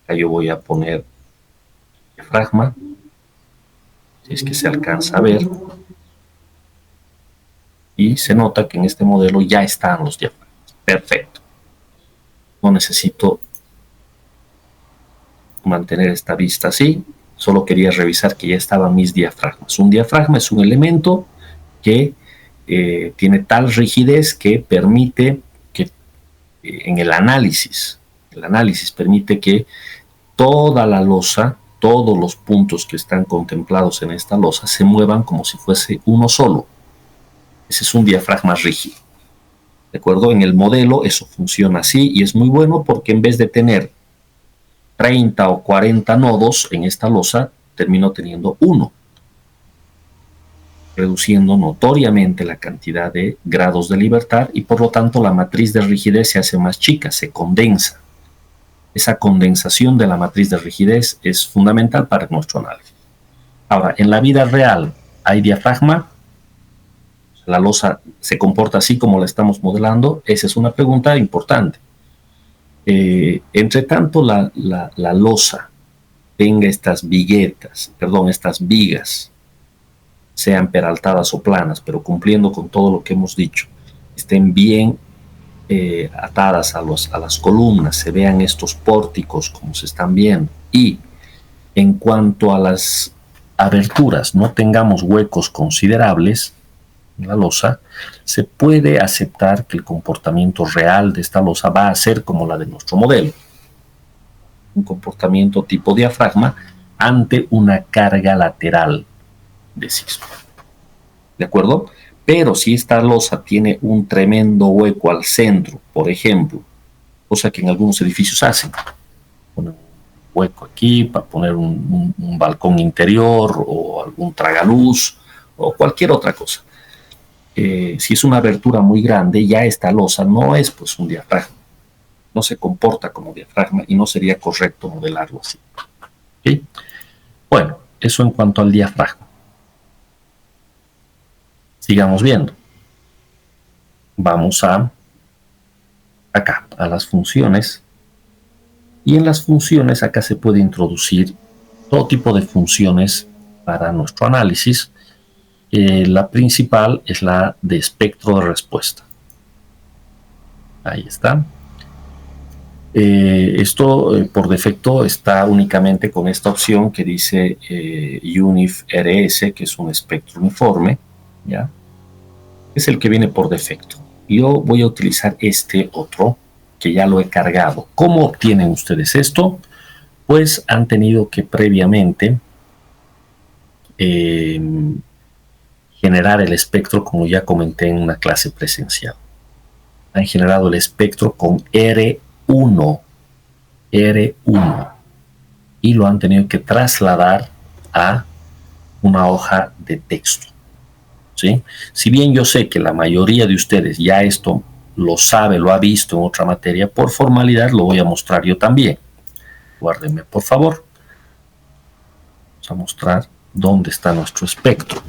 Acá yo voy a poner diafragma, si es que se alcanza a ver. Y se nota que en este modelo ya están los diafragmas. Perfecto. No necesito mantener esta vista así. Solo quería revisar que ya estaban mis diafragmas. Un diafragma es un elemento que tiene tal rigidez que permite que en el análisis permite que toda la losa, todos los puntos que están contemplados en esta losa se muevan como si fuese uno solo. Ese es un diafragma rígido. ¿De acuerdo? En el modelo eso funciona así y es muy bueno porque en vez de tener 30 o 40 nodos en esta losa, termino teniendo uno, reduciendo notoriamente la cantidad de grados de libertad y por lo tanto la matriz de rigidez se hace más chica, se condensa. Esa condensación de la matriz de rigidez es fundamental para nuestro análisis. Ahora, en la vida real, ¿hay diafragma? ¿La losa se comporta así como la estamos modelando? Esa es una pregunta importante. Entre tanto, la losa tenga estas estas vigas, sean peraltadas o planas, pero cumpliendo con todo lo que hemos dicho, estén bien atadas a las columnas, se vean estos pórticos como se están viendo, y en cuanto a las aberturas no tengamos huecos considerables en la losa, se puede aceptar que el comportamiento real de esta losa va a ser como la de nuestro modelo, un comportamiento tipo diafragma ante una carga lateral de sismo. ¿De acuerdo? Pero si esta losa tiene un tremendo hueco al centro, por ejemplo, cosa que en algunos edificios hacen, ponen un hueco aquí para poner un balcón interior o algún tragaluz o cualquier otra cosa. Si es una abertura muy grande, ya esta losa no es pues un diafragma, no se comporta como diafragma y no sería correcto modelarlo así. ¿Okay? Bueno, eso en cuanto al diafragma. Sigamos viendo. Vamos acá, a las funciones. Y en las funciones acá se puede introducir todo tipo de funciones para nuestro análisis. La principal es la de espectro de respuesta. Ahí está. Esto por defecto está únicamente con esta opción que dice UNIF RS, que es un espectro uniforme, ¿ya? Es el que viene por defecto. Yo voy a utilizar este otro que ya lo he cargado. ¿Cómo obtienen ustedes esto? Pues han tenido que previamente generar el espectro, como ya comenté en una clase presencial. Han generado el espectro con R1 y lo han tenido que trasladar a una hoja de texto. ¿Sí? Si bien yo sé que la mayoría de ustedes ya esto lo sabe, lo ha visto en otra materia, por formalidad lo voy a mostrar yo también. Guárdenme, por favor. Vamos a mostrar dónde está nuestro espectro.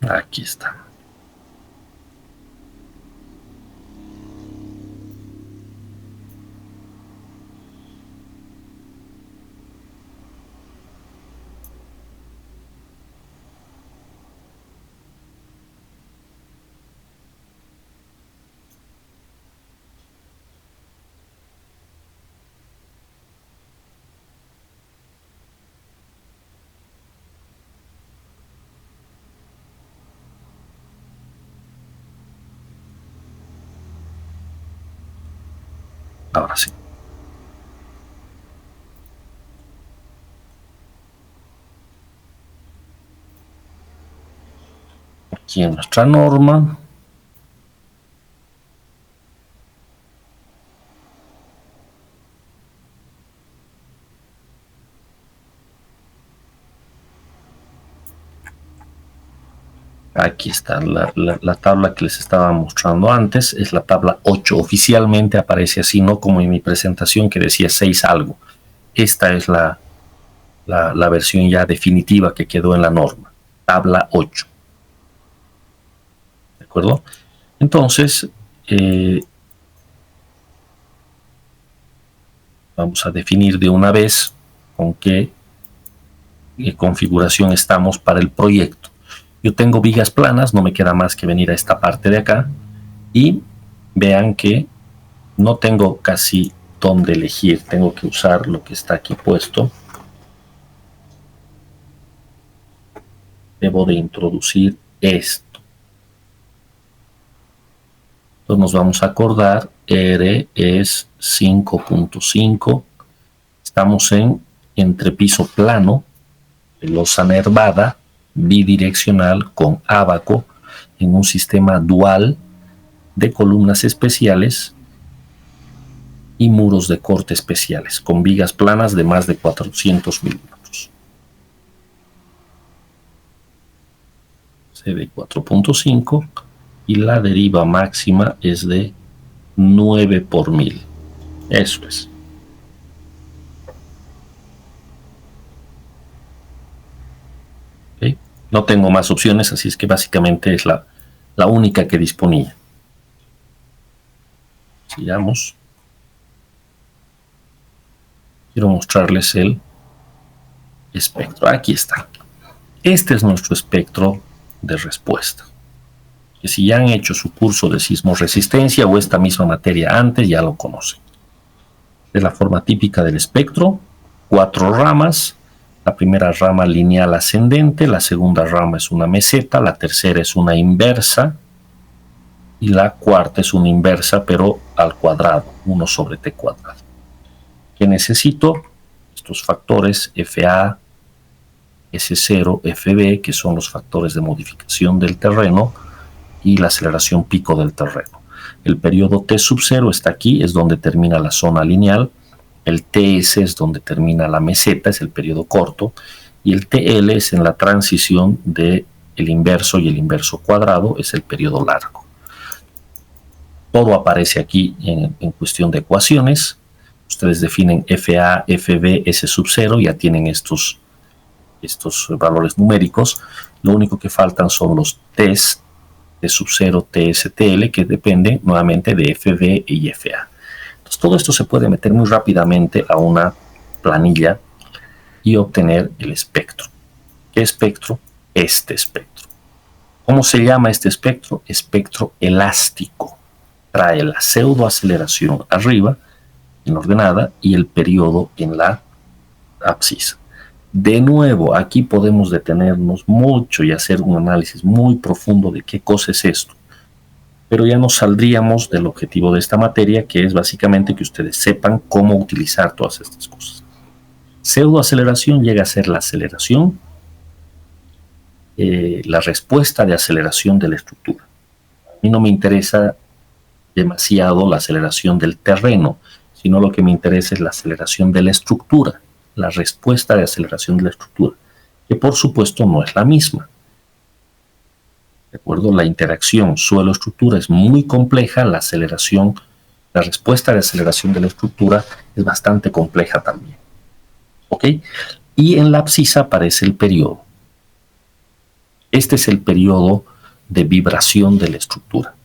Aquí está. Ahora sí. Aquí en nuestra norma. Aquí está la tabla que les estaba mostrando antes, es la tabla 8. Oficialmente aparece así, no como en mi presentación que decía 6 algo. Esta es la versión ya definitiva que quedó en la norma, tabla 8. ¿De acuerdo? Entonces, vamos a definir de una vez con qué configuración estamos para el proyecto. Yo tengo vigas planas, no me queda más que venir a esta parte de acá y vean que no tengo casi dónde elegir, tengo que usar lo que está aquí puesto. Debo de introducir esto. Entonces nos vamos a acordar, R es 5.5, estamos en entrepiso plano, losa nervada, bidireccional con ábaco en un sistema dual de columnas especiales y muros de corte especiales con vigas planas de más de 400 milímetros. CD 4.5 y la deriva máxima es de 9 por 1000. Eso es. ¿Okay? No tengo más opciones, así es que básicamente es la única que disponía. Sigamos. Quiero mostrarles el espectro. Aquí está. Este es nuestro espectro de respuesta. Que si ya han hecho su curso de sismoresistencia o esta misma materia antes, ya lo conocen. Es la forma típica del espectro. 4 ramas. La primera rama lineal ascendente, la segunda rama es una meseta, la tercera es una inversa y la cuarta es una inversa pero al cuadrado, 1 sobre t cuadrado. ¿Qué necesito? Estos factores FA, S0, FB, que son los factores de modificación del terreno y la aceleración pico del terreno. El periodo T sub 0 está aquí, es donde termina la zona lineal. El TS es donde termina la meseta, es el periodo corto, y el TL es en la transición del inverso y el inverso cuadrado, es el periodo largo. Todo aparece aquí en cuestión de ecuaciones. Ustedes definen FA, FB, S sub 0, ya tienen estos valores numéricos. Lo único que faltan son los T's, T sub 0, TS, TL, que dependen nuevamente de FB y FA. Entonces, todo esto se puede meter muy rápidamente a una planilla y obtener el espectro. ¿Qué espectro? Este espectro. ¿Cómo se llama este espectro? Espectro elástico. Trae la pseudoaceleración arriba, en ordenada, y el periodo en la abscisa. De nuevo, aquí podemos detenernos mucho y hacer un análisis muy profundo de qué cosa es esto. Pero ya nos saldríamos del objetivo de esta materia, que es básicamente que ustedes sepan cómo utilizar todas estas cosas. Pseudoaceleración llega a ser la aceleración, la respuesta de aceleración de la estructura. A mí no me interesa demasiado la aceleración del terreno, sino lo que me interesa es la aceleración de la estructura, la respuesta de aceleración de la estructura, que por supuesto no es la misma. ¿De acuerdo? La interacción suelo-estructura es muy compleja, la respuesta de aceleración de la estructura es bastante compleja también. ¿Ok? Y en la abscisa aparece el periodo. Este es el periodo de vibración de la estructura.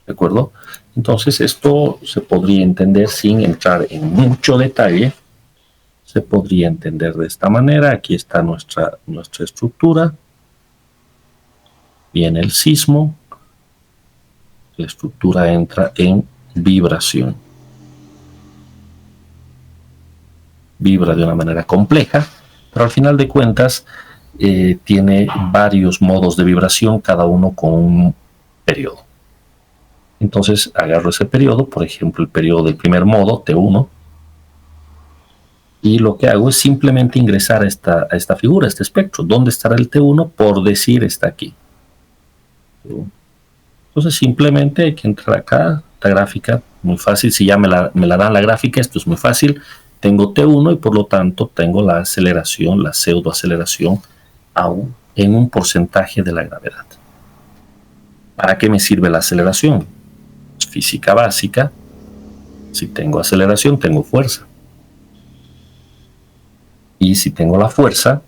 ¿De acuerdo? Entonces esto se podría entender sin entrar en mucho detalle. Se podría entender de esta manera. Aquí está nuestra estructura. Viene el sismo. La estructura entra en vibración. Vibra de una manera compleja, pero al final de cuentas tiene varios modos de vibración, cada uno con un periodo. Entonces agarro ese periodo, por ejemplo el periodo del primer modo, T1, y lo que hago es simplemente ingresar a esta figura, a este espectro. ¿Dónde estará el T1? Por decir, está aquí. Entonces simplemente hay que entrar acá, esta gráfica, muy fácil. Si ya me la dan la gráfica, esto es muy fácil. Tengo T1 y por lo tanto tengo la aceleración, la pseudoaceleración, aún en un porcentaje de la gravedad. ¿Para qué me sirve la aceleración? Física básica. Si tengo aceleración, tengo fuerza. Y si tengo la fuerza,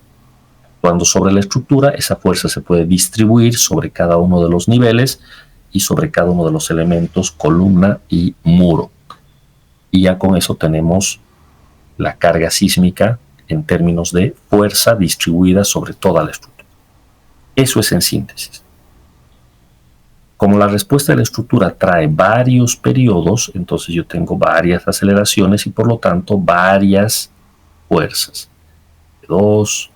actuando sobre la estructura, esa fuerza se puede distribuir sobre cada uno de los niveles y sobre cada uno de los elementos, columna y muro. Y ya con eso tenemos la carga sísmica en términos de fuerza distribuida sobre toda la estructura. Eso es en síntesis. Como la respuesta de la estructura trae varios periodos, entonces yo tengo varias aceleraciones y por lo tanto varias fuerzas. T2,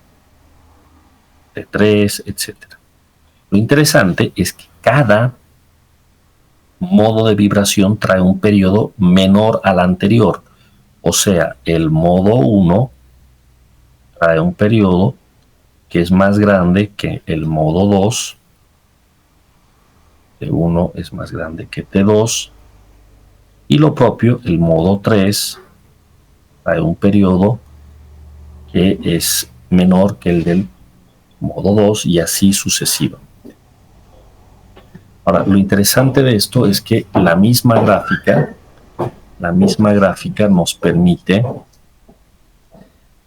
T3, etc. Lo interesante es que cada modo de vibración trae un periodo menor al anterior. O sea, el modo 1 trae un periodo que es más grande que el modo 2. T1 es más grande que T2. Y lo propio, el modo 3 trae un periodo que es menor que el del modo 2 y así sucesivamente. Ahora, lo interesante de esto es que la misma gráfica nos permite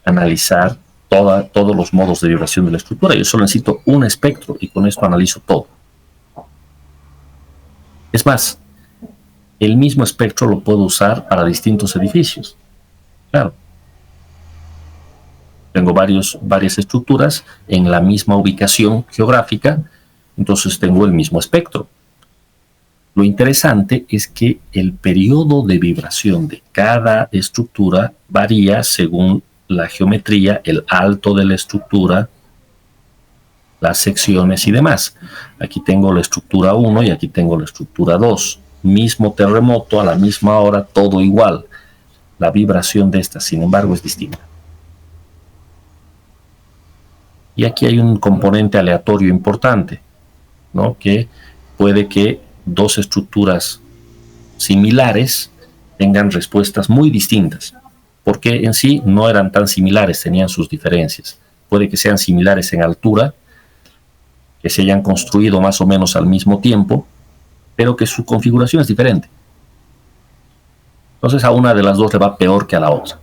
analizar todos los modos de vibración de la estructura. Yo solo necesito un espectro y con esto analizo todo. Es más, el mismo espectro lo puedo usar para distintos edificios. Claro. Tengo varias estructuras en la misma ubicación geográfica, entonces tengo el mismo espectro. Lo interesante es que el periodo de vibración de cada estructura varía según la geometría, el alto de la estructura, las secciones y demás. Aquí tengo la estructura 1 y aquí tengo la estructura 2. Mismo terremoto, a la misma hora, todo igual. La vibración de esta, sin embargo, es distinta. Y aquí hay un componente aleatorio importante, ¿no? Que puede que dos estructuras similares tengan respuestas muy distintas, porque en sí no eran tan similares, tenían sus diferencias. Puede que sean similares en altura, que se hayan construido más o menos al mismo tiempo, pero que su configuración es diferente. Entonces a una de las dos le va peor que a la otra.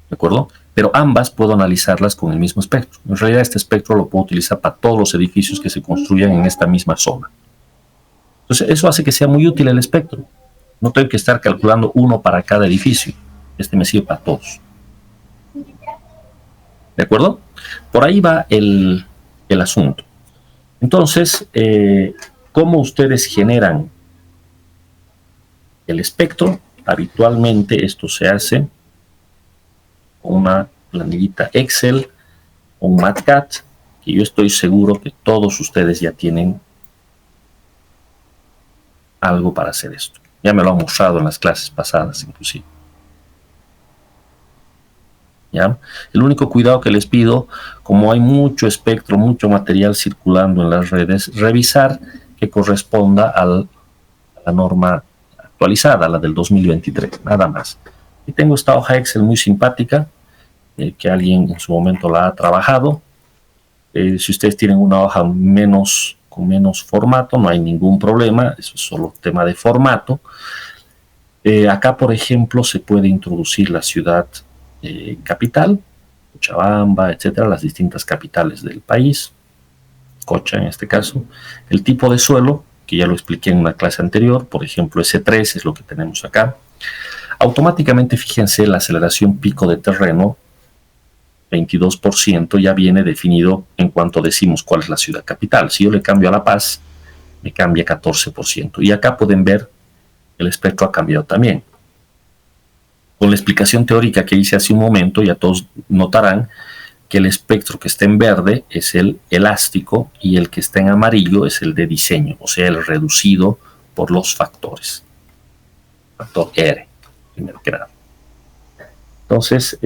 ¿De acuerdo? Pero ambas puedo analizarlas con el mismo espectro. En realidad este espectro lo puedo utilizar para todos los edificios que se construyan en esta misma zona. Entonces eso hace que sea muy útil el espectro. No tengo que estar calculando uno para cada edificio. Este me sirve para todos. ¿De acuerdo? Por ahí va el asunto. Entonces, ¿cómo ustedes generan el espectro? Habitualmente esto se hace una planillita Excel o un MATCAT, que yo estoy seguro que todos ustedes ya tienen algo para hacer esto. Ya me lo han mostrado en las clases pasadas, inclusive. ¿Ya? El único cuidado que les pido, como hay mucho espectro, mucho material circulando en las redes, revisar que corresponda a la norma actualizada, la del 2023, nada más. Y tengo esta hoja Excel muy simpática, que alguien en su momento la ha trabajado. Si ustedes tienen una hoja con menos formato, no hay ningún problema, eso es solo tema de formato. Acá, por ejemplo, se puede introducir la ciudad capital, Cochabamba, etcétera, las distintas capitales del país, Cocha en este caso. El tipo de suelo, que ya lo expliqué en una clase anterior, por ejemplo, S3 es lo que tenemos acá. Automáticamente, fíjense, la aceleración pico de terreno, 22%, ya viene definido en cuanto decimos cuál es la ciudad capital. Si yo le cambio a La Paz, me cambia 14%. Y acá pueden ver el espectro ha cambiado también. Con la explicación teórica que hice hace un momento, ya todos notarán que el espectro que está en verde es el elástico y el que está en amarillo es el de diseño, o sea, el reducido por los factores. Factor R, primero que nada. Entonces,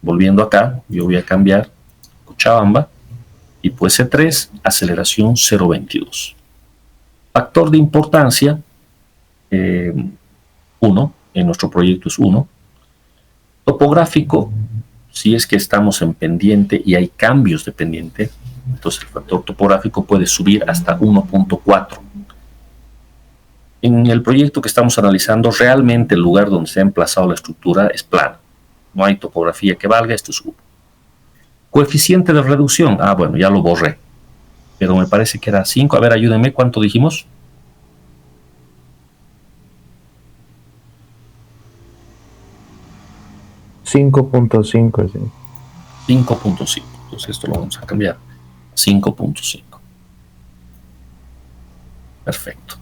volviendo acá, yo voy a cambiar Cochabamba y pues C3, aceleración 0.22. Factor de importancia, 1, en nuestro proyecto es 1. Topográfico, si es que estamos en pendiente y hay cambios de pendiente, entonces el factor topográfico puede subir hasta 1.4. En el proyecto que estamos analizando, realmente el lugar donde se ha emplazado la estructura es plano. No hay topografía que valga, esto es 1. Coeficiente de reducción, bueno, ya lo borré, pero me parece que era 5. A ver, ayúdenme, ¿cuánto dijimos? 5.5, sí. 5.5. Entonces esto lo vamos a cambiar. 5.5. Perfecto.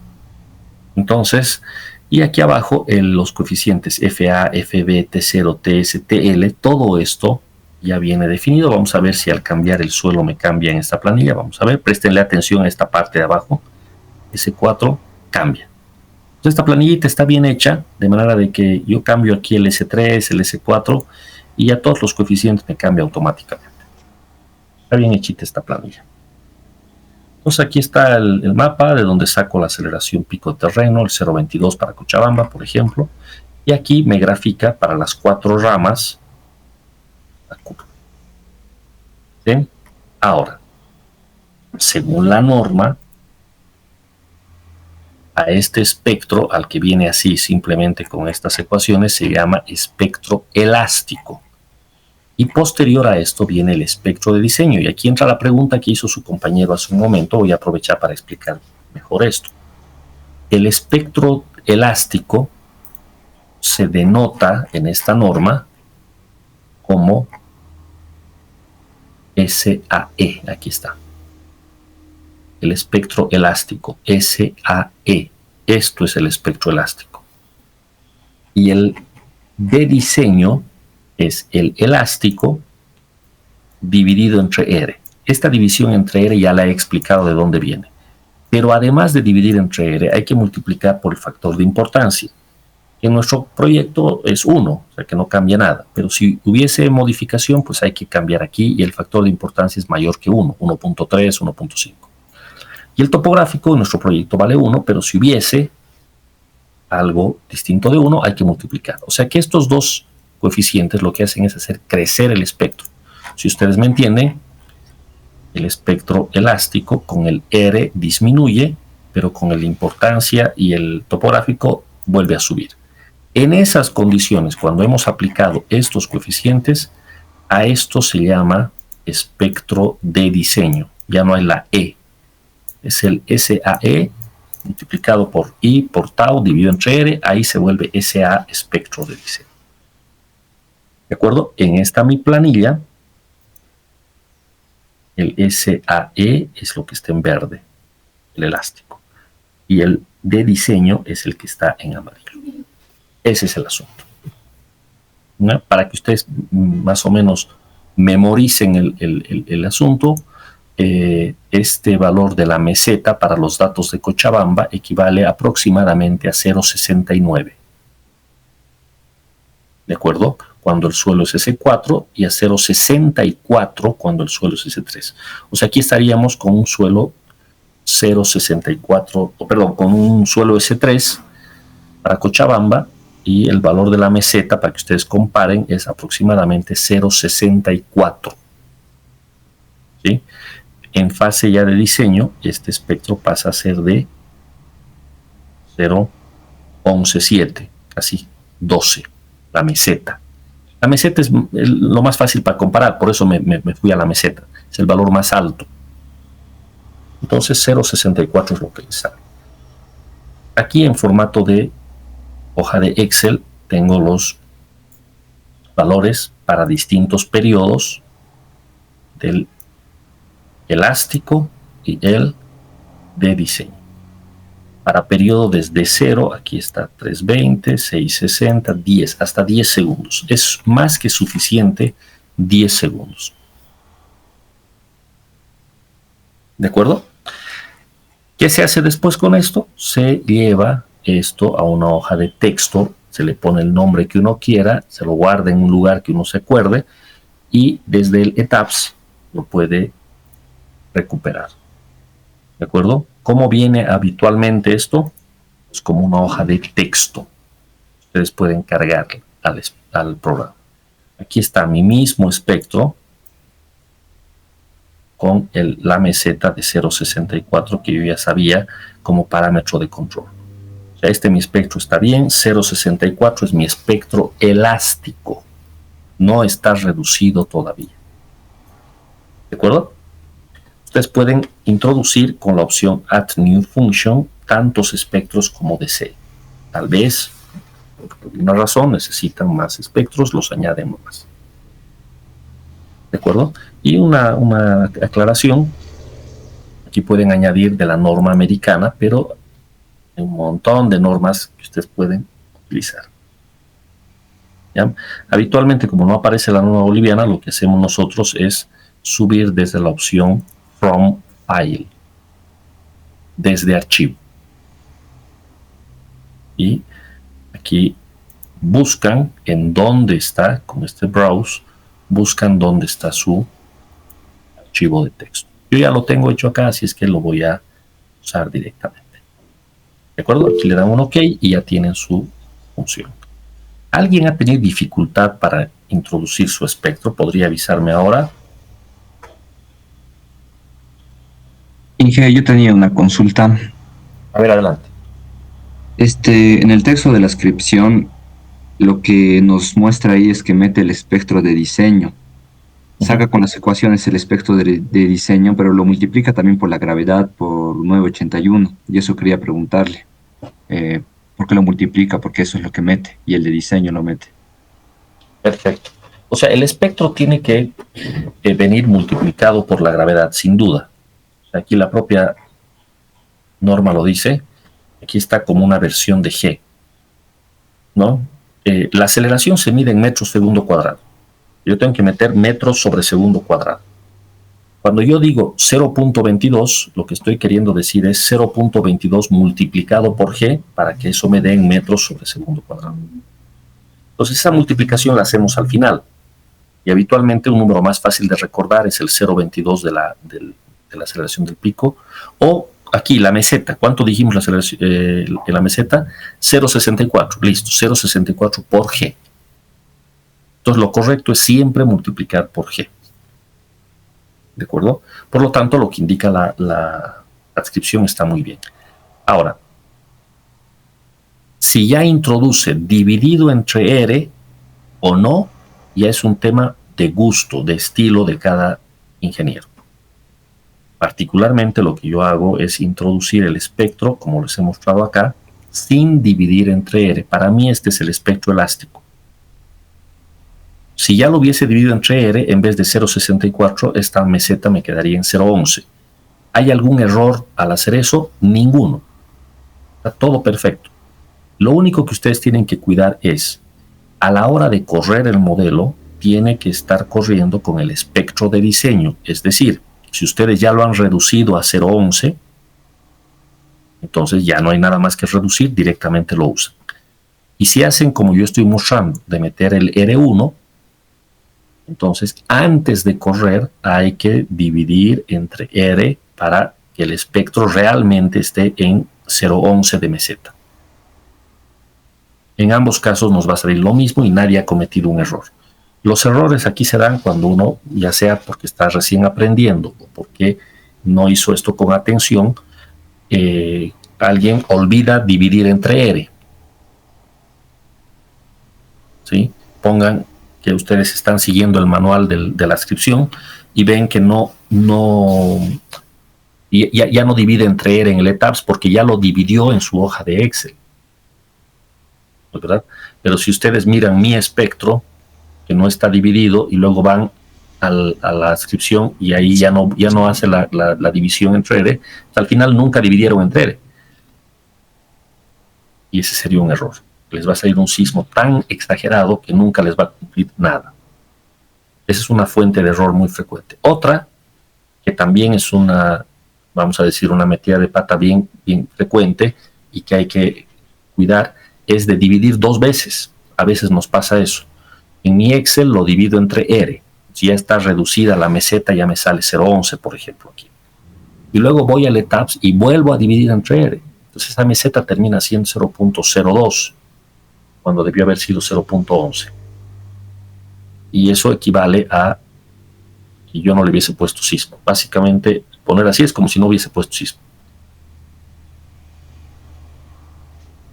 Entonces, y aquí abajo los coeficientes FA, FB, T0, TS, TL, todo esto ya viene definido. Vamos a ver si al cambiar el suelo me cambia en esta planilla. Vamos a ver, préstenle atención a esta parte de abajo. S4 cambia. Entonces, esta planillita está bien hecha, de manera de que yo cambio aquí el S3, el S4, y ya todos los coeficientes me cambian automáticamente. Está bien hechita esta planilla. Entonces, aquí está el mapa de donde saco la aceleración pico de terreno, el 0.22 para Cochabamba, por ejemplo, y aquí me grafica para las 4 ramas la curva. ¿Sí? Ahora, según la norma, a este espectro, al que viene así simplemente con estas ecuaciones, se llama espectro elástico. Y posterior a esto viene el espectro de diseño. Y aquí entra la pregunta que hizo su compañero hace un momento. Voy a aprovechar para explicar mejor esto. El espectro elástico se denota en esta norma como SAE. Aquí está. El espectro elástico, SAE. Esto es el espectro elástico. Y el de diseño es el elástico dividido entre R. Esta división entre R ya la he explicado de dónde viene. Pero además de dividir entre R, hay que multiplicar por el factor de importancia. En nuestro proyecto es 1, o sea que no cambia nada. Pero si hubiese modificación, pues hay que cambiar aquí y el factor de importancia es mayor que 1, 1.3, 1.5. Y el topográfico en nuestro proyecto vale 1, pero si hubiese algo distinto de 1, hay que multiplicar. O sea que estos dos coeficientes lo que hacen es hacer crecer el espectro. Si ustedes me entienden, el espectro elástico con el R disminuye, pero con la importancia y el topográfico vuelve a subir. En esas condiciones, cuando hemos aplicado estos coeficientes, a esto se llama espectro de diseño. Ya no hay la E. Es el SAE multiplicado por I por tau dividido entre R, ahí se vuelve SA espectro de diseño. ¿De acuerdo? En esta mi planilla, el SAE es lo que está en verde, el elástico, y el de diseño es el que está en amarillo. Ese es el asunto. ¿No? Para que ustedes más o menos memoricen el asunto, este valor de la meseta para los datos de Cochabamba equivale aproximadamente a 0.69. ¿De acuerdo? Cuando el suelo es S4 y a 0.64 cuando el suelo es S3. O sea, aquí estaríamos con un suelo 0.64, perdón, con un suelo S3 para Cochabamba y el valor de la meseta, para que ustedes comparen, es aproximadamente 0.64. ¿Sí? En fase ya de diseño, este espectro pasa a ser de 0.117, casi 12, la meseta. La meseta es lo más fácil para comparar, por eso me fui a la meseta. Es el valor más alto. Entonces 0.64 es lo que les sale. Aquí en formato de hoja de Excel tengo los valores para distintos periodos del elástico y el de diseño. Para periodo desde 0, aquí está 320, 660, 10, hasta 10 segundos. Es más que suficiente 10 segundos. ¿De acuerdo? ¿Qué se hace después con esto? Se lleva esto a una hoja de texto, se le pone el nombre que uno quiera, se lo guarda en un lugar que uno se acuerde y desde el ETABS lo puede recuperar. ¿De acuerdo? ¿Cómo viene habitualmente esto? Es como una hoja de texto. Ustedes pueden cargar al programa. Aquí está mi mismo espectro con la meseta de 0.64 que yo ya sabía como parámetro de control. O sea, mi espectro está bien, 0.64 es mi espectro elástico. No está reducido todavía. ¿De acuerdo? Ustedes pueden introducir con la opción Add New Function tantos espectros como deseen. Tal vez, por una razón, necesitan más espectros, los añaden más. ¿De acuerdo? Y una aclaración, aquí pueden añadir de la norma americana, pero hay un montón de normas que ustedes pueden utilizar. ¿Ya? Habitualmente, como no aparece la norma boliviana, lo que hacemos nosotros es subir desde la opción From File, desde archivo. Y aquí buscan en dónde está, con este browse, buscan dónde está su archivo de texto. Yo ya lo tengo hecho acá, así es que lo voy a usar directamente. ¿De acuerdo? Aquí le dan un OK y ya tienen su función. ¿Alguien ha tenido dificultad para introducir su espectro? ¿Podría avisarme ahora? Inge, yo tenía una consulta. A ver, adelante. En el texto de la descripción, lo que nos muestra ahí es que mete el espectro de diseño. Saca con las ecuaciones el espectro de diseño, pero lo multiplica también por la gravedad, por 981. Y eso quería preguntarle. ¿Por qué lo multiplica? Porque eso es lo que mete, y el de diseño lo mete. Perfecto. O sea, el espectro tiene que venir multiplicado por la gravedad, sin duda. Aquí la propia norma lo dice. Aquí está como una versión de G, ¿no? La aceleración se mide en metros segundo cuadrado. Yo tengo que meter metros sobre segundo cuadrado. Cuando yo digo 0.22, lo que estoy queriendo decir es 0.22 multiplicado por G para que eso me dé en metros sobre segundo cuadrado. Entonces esa multiplicación la hacemos al final. Y habitualmente un número más fácil de recordar es el 0.22 de la aceleración del pico. O aquí la meseta. ¿Cuánto dijimos la aceleración, en la meseta? 0.64. Listo, 0.64 por G. Entonces lo correcto es siempre multiplicar por G. ¿De acuerdo? Por lo tanto, lo que indica la descripción está muy bien. Ahora, si ya introduce dividido entre R o no, ya es un tema de gusto, de estilo de cada ingeniero. Particularmente lo que yo hago es introducir el espectro, como les he mostrado acá, sin dividir entre R. Para mí este es el espectro elástico. Si ya lo hubiese dividido entre R, en vez de 0.64, esta meseta me quedaría en 0.11. ¿Hay algún error al hacer eso? Ninguno. Está todo perfecto. Lo único que ustedes tienen que cuidar es, a la hora de correr el modelo, tiene que estar corriendo con el espectro de diseño. Es decir, si ustedes ya lo han reducido a 0.11, entonces ya no hay nada más que reducir, directamente lo usan. Y si hacen como yo estoy mostrando, de meter el R1, entonces antes de correr hay que dividir entre R para que el espectro realmente esté en 0.11 de meseta. En ambos casos nos va a salir lo mismo y nadie ha cometido un error. Los errores aquí se dan cuando uno, ya sea porque está recién aprendiendo o porque no hizo esto con atención, alguien olvida dividir entre R. ¿Sí? Pongan que ustedes están siguiendo el manual de la inscripción y ven que ya no divide entre ERE en el ETABS porque ya lo dividió en su hoja de Excel, ¿verdad? Pero si ustedes miran mi espectro, que no está dividido, y luego van a la inscripción y ahí ya no hace la división entre ERE, al final nunca dividieron entre ERE. Y ese sería un error. Les va a salir un sismo tan exagerado que nunca les va a cumplir nada. Esa es una fuente de error muy frecuente. Otra, que también es una, vamos a decir, una metida de pata bien frecuente y que hay que cuidar, es de dividir 2 veces. A veces nos pasa eso. En mi Excel lo divido entre ERE. Si ya está reducida la meseta, ya me sale 0.11, por ejemplo, aquí. Y luego voy al ETABS y vuelvo a dividir entre ERE. Entonces esa meseta termina siendo 0.02, cuando debió haber sido 0.11. Y eso equivale a que yo no le hubiese puesto sismo. Básicamente, poner así es como si no hubiese puesto sismo.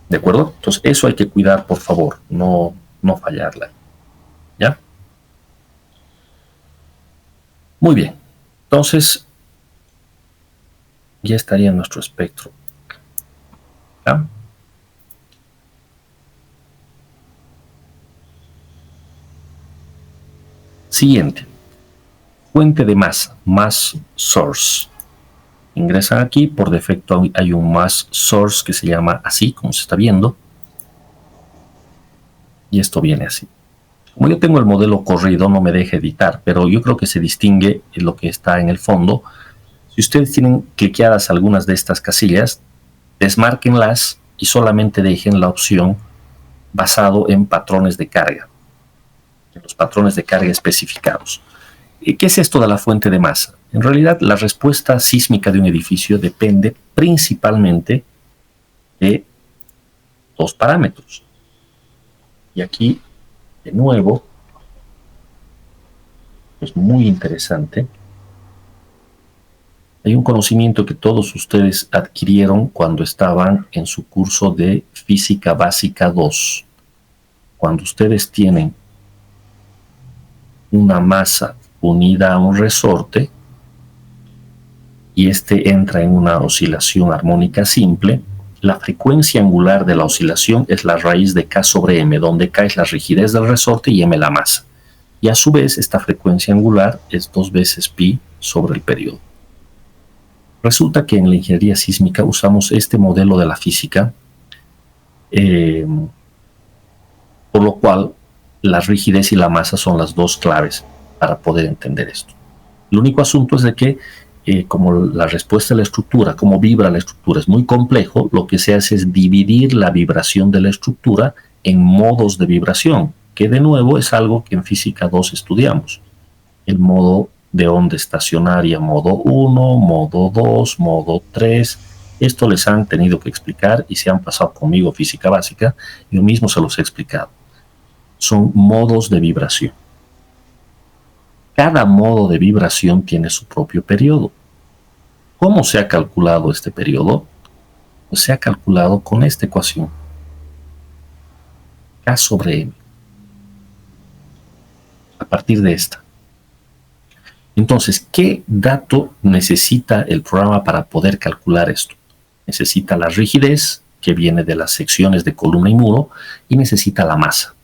¿De acuerdo? Entonces eso hay que cuidar, por favor, no fallarla. ¿Ya? Muy bien. Entonces, ya estaría nuestro espectro. ¿Ya? Siguiente. Fuente de masa, mass source. Ingresan aquí, por defecto hay un mass source que se llama así, como se está viendo. Y esto viene así. Como yo tengo el modelo corrido, no me deja editar, pero yo creo que se distingue lo que está en el fondo. Si ustedes tienen cliqueadas algunas de estas casillas, desmárquenlas y solamente dejen la opción basado en patrones de carga, en los patrones de carga especificados. ¿Qué es esto de la fuente de masa? En realidad, la respuesta sísmica de un edificio depende principalmente de 2 parámetros. Y aquí, de nuevo, es muy interesante. Hay un conocimiento que todos ustedes adquirieron cuando estaban en su curso de Física Básica 2. Cuando ustedes tienen una masa unida a un resorte y este entra en una oscilación armónica simple, la frecuencia angular de la oscilación es la raíz de K sobre M, donde K es la rigidez del resorte y M la masa. Y a su vez, esta frecuencia angular es 2 veces pi sobre el periodo. Resulta que en la ingeniería sísmica usamos este modelo de la física, por lo cual la rigidez y la masa son las 2 claves para poder entender esto. El único asunto es de que como la respuesta a la estructura, como vibra la estructura es muy complejo, lo que se hace es dividir la vibración de la estructura en modos de vibración, que de nuevo es algo que en Física 2 estudiamos. El modo de onda estacionaria, modo 1, modo 2, modo 3. Esto les han tenido que explicar y se han pasado conmigo Física Básica, yo mismo se los he explicado. Son modos de vibración. Cada modo de vibración tiene su propio periodo. ¿Cómo se ha calculado este periodo? Pues se ha calculado con esta ecuación. K sobre M. A partir de esta. Entonces, ¿qué dato necesita el programa para poder calcular esto? Necesita la rigidez, que viene de las secciones de columna y muro, y necesita la masa.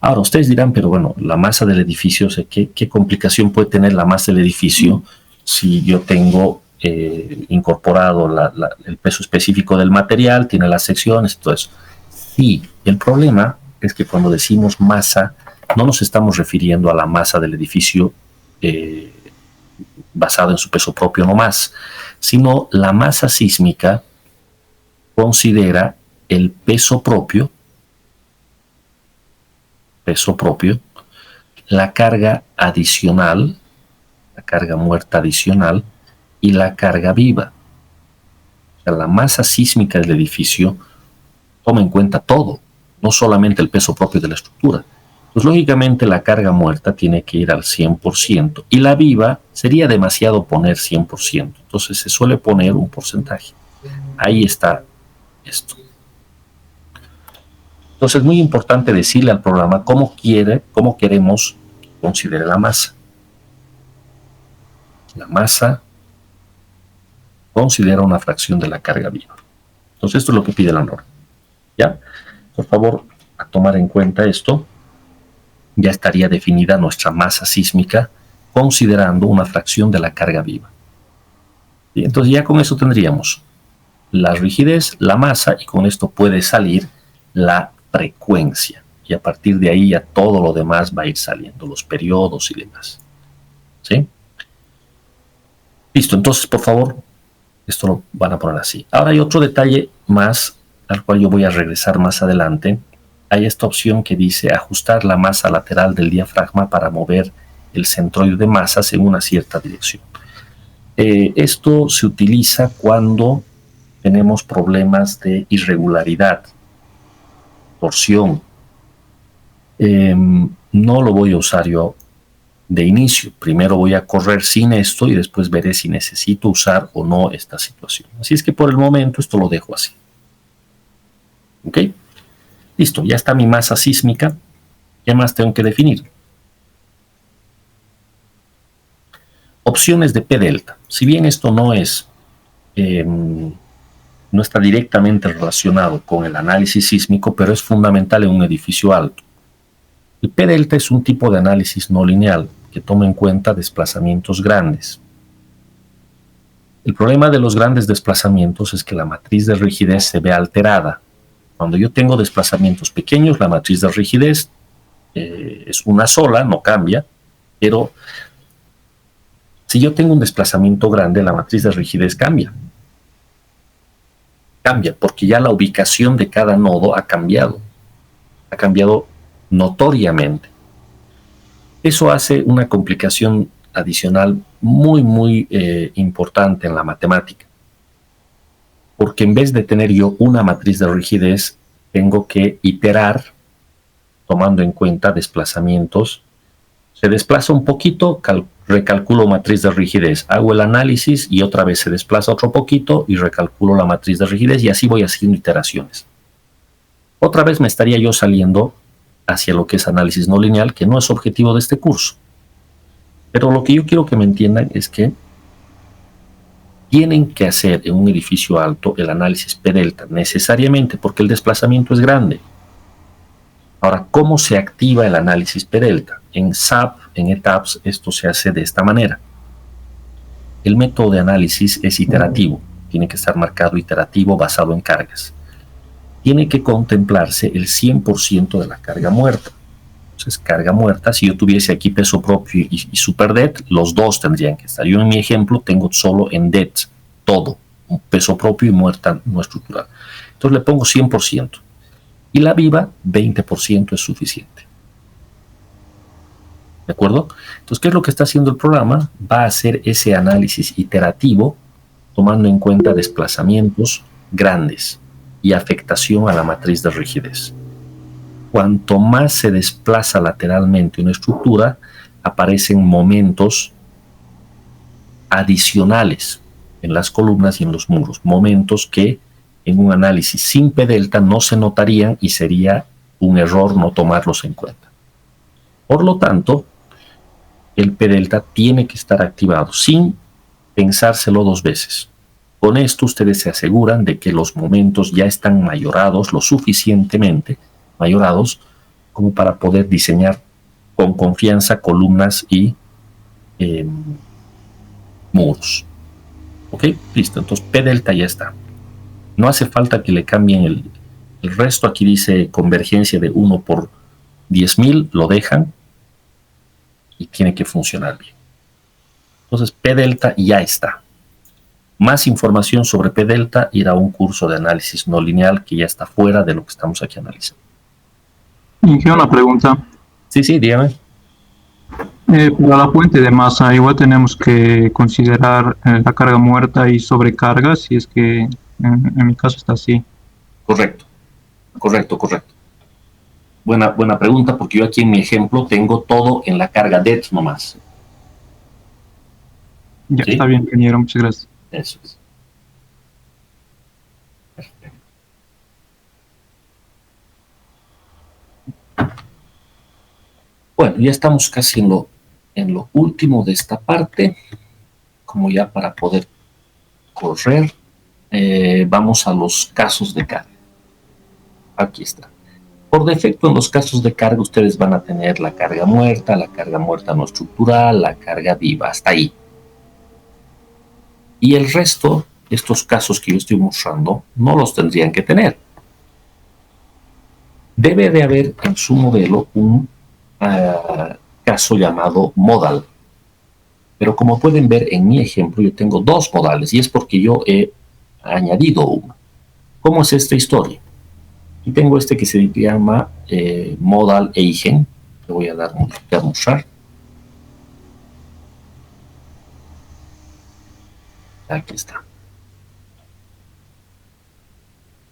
Ahora, ustedes dirán, pero bueno, la masa del edificio, o sea, ¿qué complicación puede tener la masa del edificio si yo tengo incorporado el peso específico del material, tiene las secciones, todo eso? Sí, el problema es que cuando decimos masa, no nos estamos refiriendo a la masa del edificio basado en su peso propio nomás, sino la masa sísmica considera el peso propio, la carga adicional, la carga muerta adicional y la carga viva. O sea, la masa sísmica del edificio toma en cuenta todo, no solamente el peso propio de la estructura. Pues lógicamente la carga muerta tiene que ir al 100% y la viva sería demasiado poner 100%, entonces se suele poner un porcentaje. Ahí está esto. Entonces es muy importante decirle al programa cómo queremos que considere la masa. La masa considera una fracción de la carga viva. Entonces esto es lo que pide la norma. ¿Ya? Por favor, a tomar en cuenta esto, ya estaría definida nuestra masa sísmica considerando una fracción de la carga viva. Y entonces ya con eso tendríamos la rigidez, la masa, y con esto puede salir la frecuencia. Y a partir de ahí ya todo lo demás va a ir saliendo, los periodos y demás. ¿Sí? Listo, entonces por favor, esto lo van a poner así. Ahora hay otro detalle más, al cual yo voy a regresar más adelante. Hay esta opción que dice ajustar la masa lateral del diafragma para mover el centroide de masas en una cierta dirección. Esto se utiliza cuando tenemos problemas de irregularidad, torsión. No lo voy a usar yo de inicio. Primero voy a correr sin esto y después veré si necesito usar o no esta situación. Así es que por el momento esto lo dejo así. ¿Ok? Listo, ya está mi masa sísmica. ¿Qué más tengo que definir? Opciones de P delta. Si bien esto no está directamente relacionado con el análisis sísmico, pero es fundamental en un edificio alto. El P delta es un tipo de análisis no lineal que toma en cuenta desplazamientos grandes. El problema de los grandes desplazamientos es que la matriz de rigidez se ve alterada. Cuando yo tengo desplazamientos pequeños, la matriz de rigidez es una sola, no cambia, pero si yo tengo un desplazamiento grande, la matriz de rigidez cambia. Cambia porque ya la ubicación de cada nodo ha cambiado notoriamente. Eso hace una complicación adicional muy importante en la matemática, porque en vez de tener yo una matriz de rigidez, tengo que iterar tomando en cuenta desplazamientos. Se desplaza un poquito, recalculo matriz de rigidez, hago el análisis y otra vez se desplaza otro poquito y recalculo la matriz de rigidez y así voy haciendo iteraciones. Otra vez me estaría yo saliendo hacia lo que es análisis no lineal, que no es objetivo de este curso. Pero lo que yo quiero que me entiendan es que tienen que hacer en un edificio alto el análisis P delta necesariamente porque el desplazamiento es grande. Ahora, ¿cómo se activa el análisis P delta? En SAP, en ETAPS, esto se hace de esta manera. El método de análisis es iterativo, tiene que estar marcado iterativo basado en cargas. Tiene que contemplarse el 100% de la carga muerta. Entonces, carga muerta, si yo tuviese aquí peso propio y super det, los dos tendrían que estar. Yo en mi ejemplo tengo solo en det, todo, peso propio y muerta no estructural. Entonces le pongo 100%. Y la viva, 20% es suficiente. ¿De acuerdo? Entonces, ¿qué es lo que está haciendo el programa? Va a hacer ese análisis iterativo tomando en cuenta desplazamientos grandes y afectación a la matriz de rigidez. Cuanto más se desplaza lateralmente una estructura, aparecen momentos adicionales en las columnas y en los muros, momentos que en un análisis sin P delta no se notarían y sería un error no tomarlos en cuenta. Por lo tanto, el P delta tiene que estar activado sin pensárselo dos veces. Con esto ustedes se aseguran de que los momentos ya están mayorados, lo suficientemente mayorados como para poder diseñar con confianza columnas y muros. ¿Ok? Listo. Entonces P delta ya está. No hace falta que le cambien el resto. Aquí dice convergencia de 1 por 10.000. Lo dejan y tiene que funcionar bien. Entonces P delta ya está. Más información sobre P delta irá a un curso de análisis no lineal que ya está fuera de lo que estamos aquí analizando. Y una pregunta. Sí, dígame. Para la fuente de masa, igual tenemos que considerar la carga muerta y sobrecarga, si es que en mi caso está así. Correcto. Buena pregunta, porque yo aquí en mi ejemplo tengo todo en la carga det nomás. Ya, ¿Sí? Está bien, ingeniero, muchas gracias. Eso es. Perfecto. Bueno, ya estamos casi en lo último de esta parte, como ya para poder correr. Vamos a los casos de carga. Aquí está. Por defecto, en los casos de carga, ustedes van a tener la carga muerta no estructural, la carga viva, hasta ahí. Y el resto, estos casos que yo estoy mostrando, no los tendrían que tener. Debe de haber en su modelo un caso llamado modal. Pero como pueden ver en mi ejemplo, yo tengo dos modales y es porque yo he añadido uno. ¿Cómo es esta historia? Y tengo este que se llama modal eigen. Le voy a dar a mostrar. Aquí está.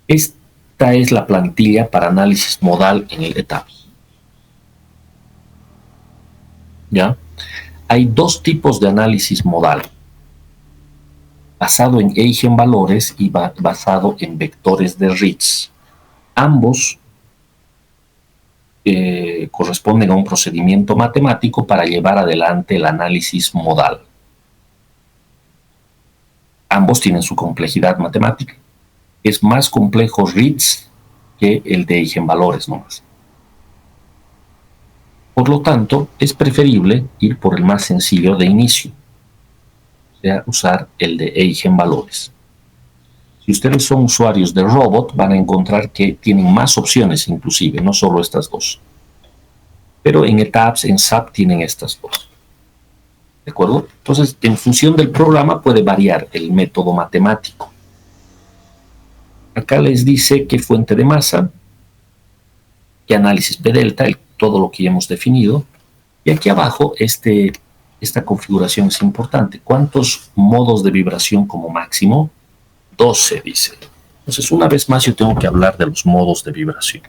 Esta es la plantilla para análisis modal en el ETABS. ¿Ya? Hay dos tipos de análisis modal, basado en eigenvalores y basado en vectores de Ritz. Ambos corresponden a un procedimiento matemático para llevar adelante el análisis modal. Ambos tienen su complejidad matemática. Es más complejo Ritz que el de eigenvalores nomás. Por lo tanto, es preferible ir por el más sencillo de inicio, o sea, usar el de eigenvalores. Si ustedes son usuarios de Robot, van a encontrar que tienen más opciones inclusive, no solo estas dos. Pero en ETABS, en SAP, tienen estas dos. ¿De acuerdo? Entonces, en función del programa puede variar el método matemático. Acá les dice qué fuente de masa, qué análisis P delta, todo lo que ya hemos definido. Y aquí abajo, esta configuración es importante. ¿Cuántos modos de vibración como máximo? 12, dice. Entonces, una vez más yo tengo que hablar de los modos de vibración.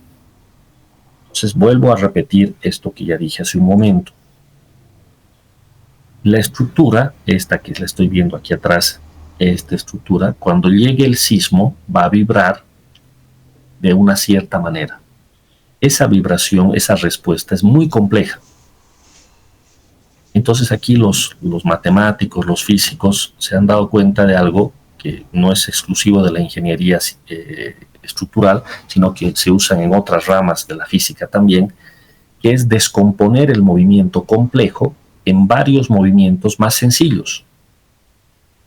Entonces, vuelvo a repetir esto que ya dije hace un momento. La estructura, esta que la estoy viendo aquí atrás, esta estructura, cuando llegue el sismo, va a vibrar de una cierta manera. Esa vibración, esa respuesta es muy compleja. Entonces aquí los matemáticos, los físicos, se han dado cuenta de algo que no es exclusivo de la ingeniería estructural, sino que se usan en otras ramas de la física también, que es descomponer el movimiento complejo en varios movimientos más sencillos.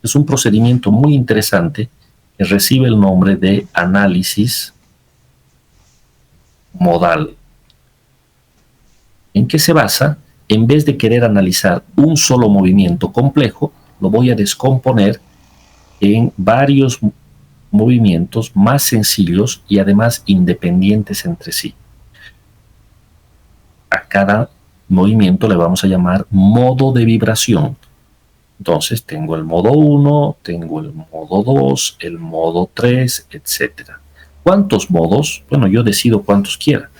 Es un procedimiento muy interesante que recibe el nombre de análisis modal. ¿En qué se basa? En vez de querer analizar un solo movimiento complejo, lo voy a descomponer en varios movimientos más sencillos y además independientes entre sí. A cada movimiento le vamos a llamar modo de vibración. Entonces tengo el modo 1, tengo el modo 2, el modo 3, etc. ¿Cuántos modos? Bueno, yo decido cuántos quiera.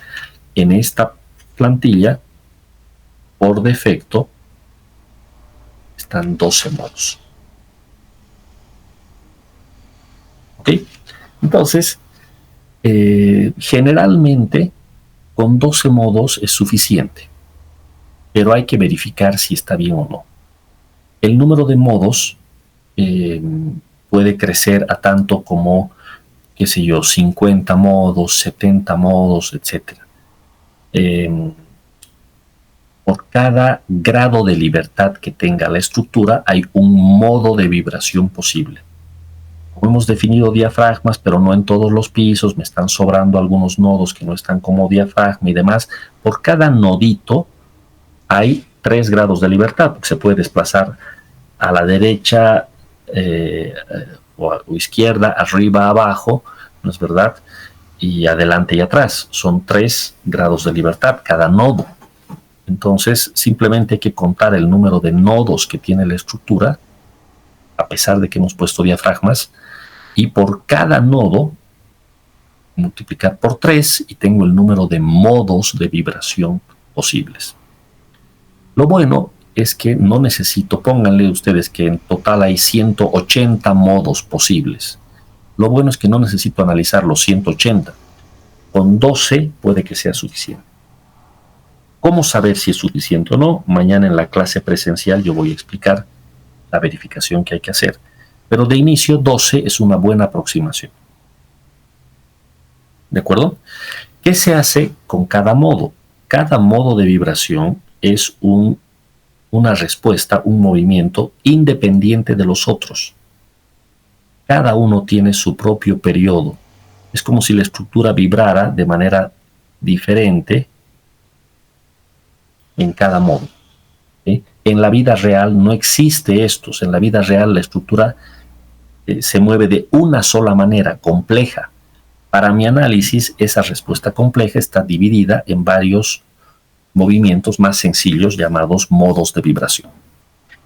En esta plantilla, por defecto, están 12 modos. ¿Ok? Entonces, generalmente, con 12 modos es suficiente. Pero hay que verificar si está bien o no. El número de modos puede crecer a tanto como, qué sé yo, 50 modos, 70 modos, etc. Por cada grado de libertad que tenga la estructura, hay un modo de vibración posible. Como hemos definido diafragmas, pero no en todos los pisos, me están sobrando algunos nodos que no están como diafragma y demás. Por cada nodito hay 3 grados de libertad, porque se puede desplazar a la derecha o izquierda, arriba, abajo, ¿no es verdad? Y adelante y atrás. Son 3 grados de libertad cada nodo. Entonces, simplemente hay que contar el número de nodos que tiene la estructura, a pesar de que hemos puesto diafragmas, y por cada nodo multiplicar por 3 y tengo el número de modos de vibración posibles. Lo bueno es que no necesito, pónganle ustedes que en total hay 180 modos posibles. Lo bueno es que no necesito analizar los 180. Con 12 puede que sea suficiente. ¿Cómo saber si es suficiente o no? Mañana en la clase presencial yo voy a explicar la verificación que hay que hacer. Pero de inicio 12 es una buena aproximación. ¿De acuerdo? ¿Qué se hace con cada modo? Cada modo de vibración es una respuesta, un movimiento independiente de los otros. Cada uno tiene su propio periodo. Es como si la estructura vibrara de manera diferente en cada modo. ¿Sí? En la vida real no existe esto. En la vida real la estructura se mueve de una sola manera, compleja. Para mi análisis, esa respuesta compleja está dividida en varios movimientos más sencillos llamados modos de vibración.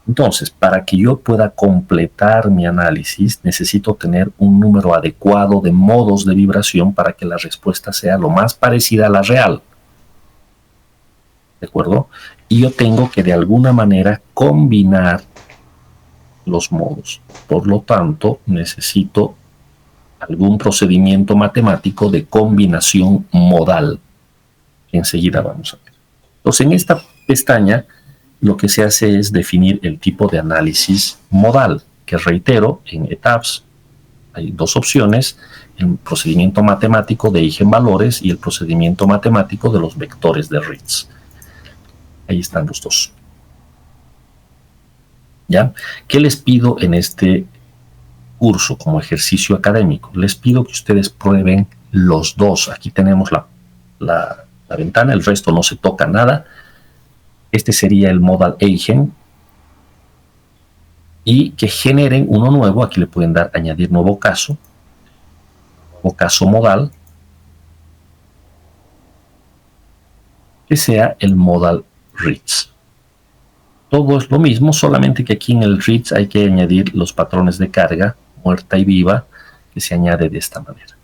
Entonces, para que yo pueda completar mi análisis, necesito tener un número adecuado de modos de vibración para que la respuesta sea lo más parecida a la real. ¿De acuerdo? Y yo tengo que de alguna manera combinar los modos. Por lo tanto, necesito algún procedimiento matemático de combinación modal. Enseguida vamos a ver. Entonces, en esta pestaña, lo que se hace es definir el tipo de análisis modal, que reitero, en ETABS hay dos opciones, el procedimiento matemático de eigenvalores y el procedimiento matemático de los vectores de Ritz. Ahí están los dos. ¿Ya? ¿Qué les pido en este curso como ejercicio académico? Les pido que ustedes prueben los dos. Aquí tenemos la ventana, el resto no se toca nada. Este sería el modal eigen. Y que generen uno nuevo. Aquí le pueden dar añadir nuevo caso modal, que sea el modal Ritz. Todo es lo mismo, solamente que aquí en el Ritz hay que añadir los patrones de carga muerta y viva, que se añade de esta manera.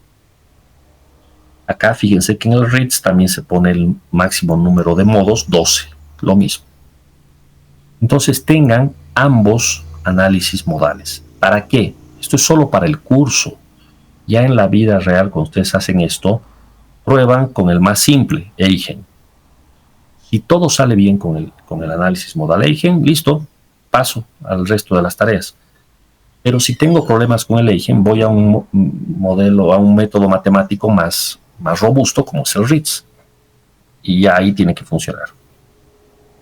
Acá fíjense que en el Ritz también se pone el máximo número de modos, 12, lo mismo. Entonces tengan ambos análisis modales. ¿Para qué? Esto es solo para el curso. Ya en la vida real, cuando ustedes hacen esto, prueban con el más simple, eigen. Si todo sale bien con el análisis modal eigen, listo, paso al resto de las tareas. Pero si tengo problemas con el eigen, voy a un modelo, a un método matemático más robusto, como es el Ritz. Y ya ahí tiene que funcionar.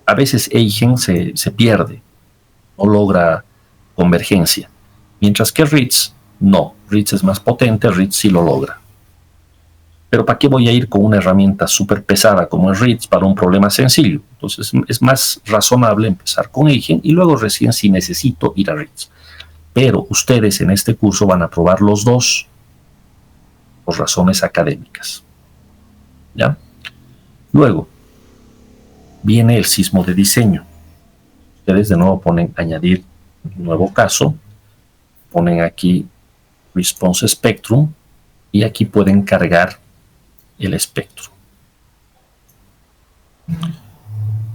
A veces eigen se pierde, no logra convergencia. Mientras que Ritz, no. Ritz es más potente, Ritz sí lo logra. Pero ¿para qué voy a ir con una herramienta súper pesada como el Ritz para un problema sencillo? Entonces es más razonable empezar con eigen y luego recién si necesito ir a Ritz. Pero ustedes en este curso van a probar los dos por razones académicas. ¿Ya? Luego viene el sismo de diseño. Ustedes de nuevo ponen añadir nuevo caso, ponen aquí response spectrum y aquí pueden cargar el espectro.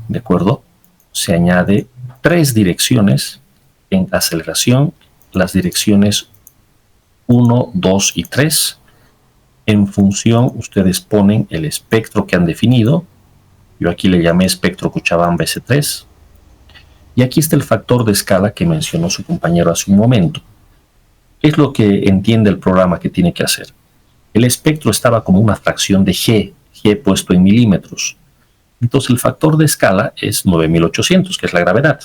¿De acuerdo? Se añade 3 direcciones en aceleración, las direcciones 1, 2 y 3. En función, ustedes ponen el espectro que han definido. Yo aquí le llamé espectro Cochabamba S3. Y aquí está el factor de escala que mencionó su compañero hace un momento. ¿Qué es lo que entiende el programa que tiene que hacer? El espectro estaba como una fracción de G puesto en milímetros. Entonces el factor de escala es 9800, que es la gravedad.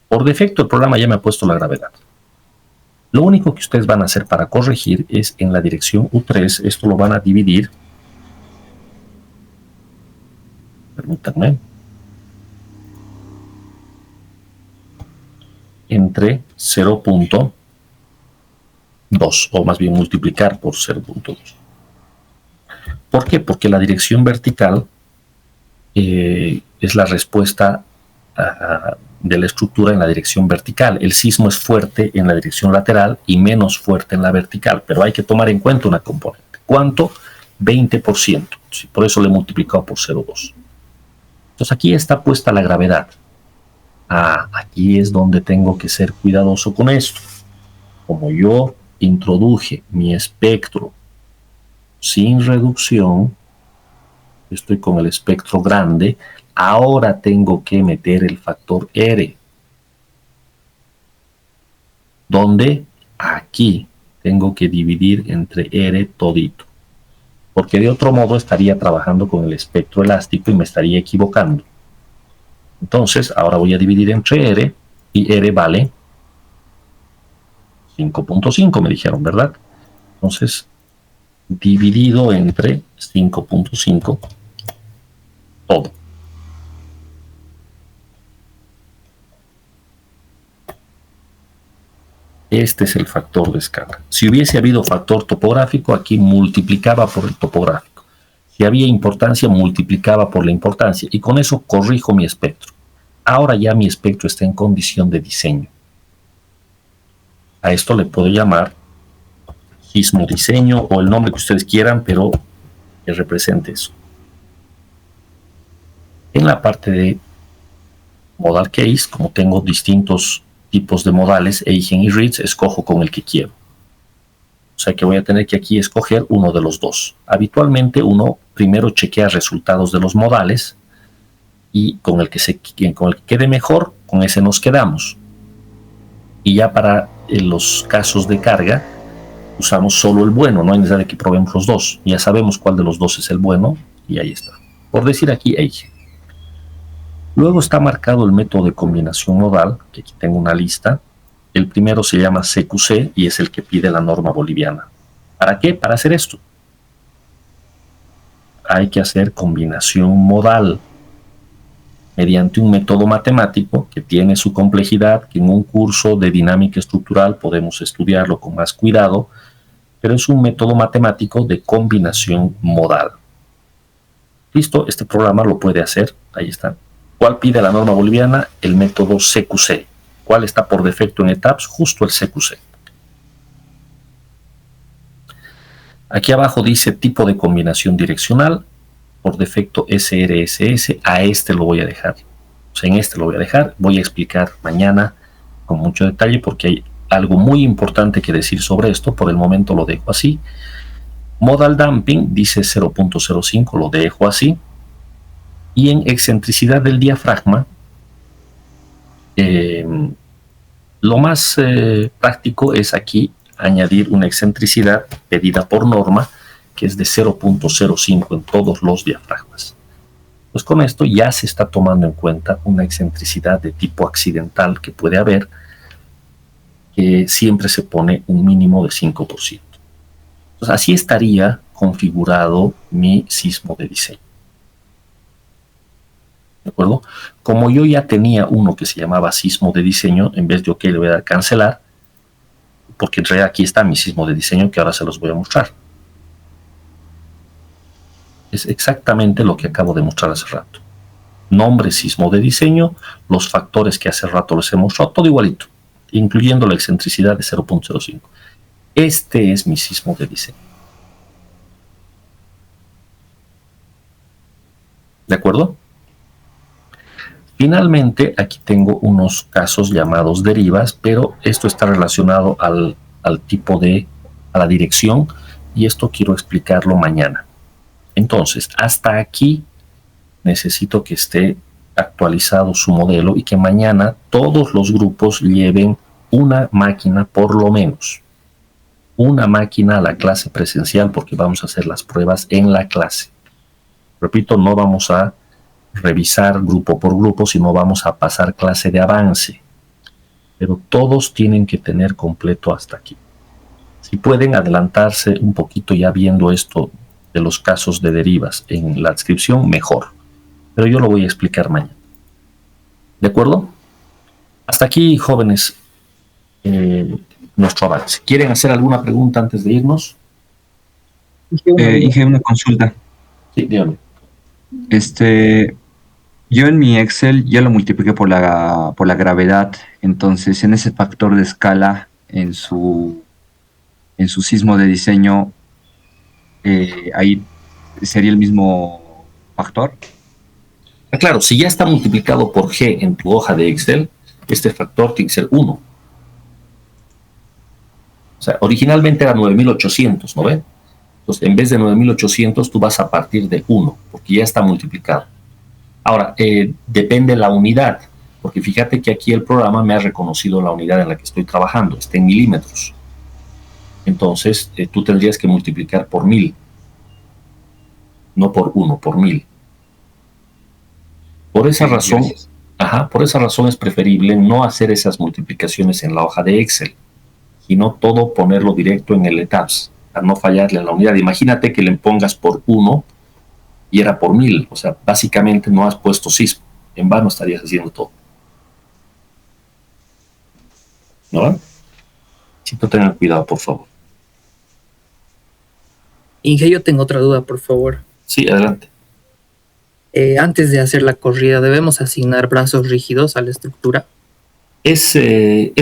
Por defecto el programa ya me ha puesto la gravedad. Lo único que ustedes van a hacer para corregir es en la dirección U3, esto lo van a dividir. Permítanme. Entre 0.2, o más bien multiplicar por 0.2. ¿Por qué? Porque la dirección vertical es la respuesta de la estructura en la dirección vertical. El sismo es fuerte en la dirección lateral y menos fuerte en la vertical, pero hay que tomar en cuenta una componente. ¿Cuánto? 20%. Por eso le he multiplicado por 0.2. Entonces aquí está puesta la gravedad. Aquí es donde tengo que ser cuidadoso con esto. Como yo introduje mi espectro sin reducción, estoy con el espectro grande, ahora tengo que meter el factor R. ¿Dónde? Aquí. Tengo que dividir entre R todito. Porque de otro modo estaría trabajando con el espectro elástico y me estaría equivocando. Entonces, ahora voy a dividir entre R, y R vale 5.5, me dijeron, ¿verdad? Entonces, dividido entre 5.5, todo. Este es el factor de escala. Si hubiese habido factor topográfico, aquí multiplicaba por el topográfico. Si había importancia, multiplicaba por la importancia. Y con eso corrijo mi espectro. Ahora ya mi espectro está en condición de diseño. A esto le puedo llamar sismo diseño o el nombre que ustedes quieran, pero que represente eso. En la parte de modal case, como tengo distintos tipos de modales, Eigen y Ritz, escojo con el que quiero. O sea que voy a tener que aquí escoger uno de los dos. Habitualmente uno primero chequea resultados de los modales y con el que quede mejor, con ese nos quedamos. Y ya para los casos de carga, usamos solo el bueno, no hay necesidad de que probemos los dos. Ya sabemos cuál de los dos es el bueno y ahí está. Por decir aquí Eigen. Luego está marcado el método de combinación modal, que aquí tengo una lista. El primero se llama CQC y es el que pide la norma boliviana. ¿Para qué? Para hacer esto. Hay que hacer combinación modal mediante un método matemático que tiene su complejidad, que en un curso de dinámica estructural podemos estudiarlo con más cuidado, pero es un método matemático de combinación modal. Listo, este programa lo puede hacer, ahí está. ¿Cuál pide la norma boliviana? El método CQC. ¿Cuál está por defecto en ETABS? Justo el CQC. Aquí abajo dice tipo de combinación direccional. Por defecto SRSS. A este lo voy a dejar. O sea, en este lo voy a dejar. Voy a explicar mañana con mucho detalle porque hay algo muy importante que decir sobre esto. Por el momento lo dejo así. Modal damping dice 0.05. Lo dejo así. Y en excentricidad del diafragma, lo más práctico es aquí añadir una excentricidad pedida por norma, que es de 0.05 en todos los diafragmas. Pues con esto ya se está tomando en cuenta una excentricidad de tipo accidental que puede haber, que siempre se pone un mínimo de 5%. Entonces, así estaría configurado mi sismo de diseño. ¿De acuerdo? Como yo ya tenía uno que se llamaba sismo de diseño, en vez de OK le voy a dar cancelar, porque en realidad aquí está mi sismo de diseño que ahora se los voy a mostrar. Es exactamente lo que acabo de mostrar hace rato. Nombre sismo de diseño, los factores que hace rato les he mostrado, todo igualito, incluyendo la excentricidad de 0.05. Este es mi sismo de diseño. ¿De acuerdo? Finalmente, aquí tengo unos casos llamados derivas, pero esto está relacionado al tipo a la dirección, y esto quiero explicarlo mañana. Entonces, hasta aquí necesito que esté actualizado su modelo y que mañana todos los grupos lleven una máquina por lo menos. Una máquina a la clase presencial porque vamos a hacer las pruebas en la clase. Repito, no vamos a revisar grupo por grupo, sino vamos a pasar clase de avance. Pero todos tienen que tener completo hasta aquí. Si pueden adelantarse un poquito ya viendo esto de los casos de derivas en la descripción, mejor. Pero yo lo voy a explicar mañana. ¿De acuerdo? Hasta aquí, jóvenes, nuestro avance. ¿Quieren hacer alguna pregunta antes de irnos? Inge, una consulta. Sí, dígame. Yo en mi Excel ya lo multipliqué por la gravedad, entonces en ese factor de escala, en su sismo de diseño, ahí sería el mismo factor. Claro, si ya está multiplicado por G en tu hoja de Excel, este factor tiene que ser 1. O sea, originalmente era 9800, ¿no ven? Entonces, en vez de 9800, tú vas a partir de 1, porque ya está multiplicado. Ahora, depende la unidad, porque fíjate que aquí el programa me ha reconocido la unidad en la que estoy trabajando, está en milímetros. Entonces, tú tendrías que multiplicar por 1000, no por 1, por 1000. Por esa razón, por esa razón es preferible no hacer esas multiplicaciones en la hoja de Excel, sino todo ponerlo directo en el ETABS, a no fallarle a la unidad. Imagínate que le pongas por 1 y era por 1000, o sea, básicamente no has puesto sismo, en vano estarías haciendo todo. ¿No? Si no, tengan cuidado, por favor. Inge, yo tengo otra duda, por favor. Sí, adelante. Antes de hacer la corrida, ¿debemos asignar brazos rígidos a la estructura? Es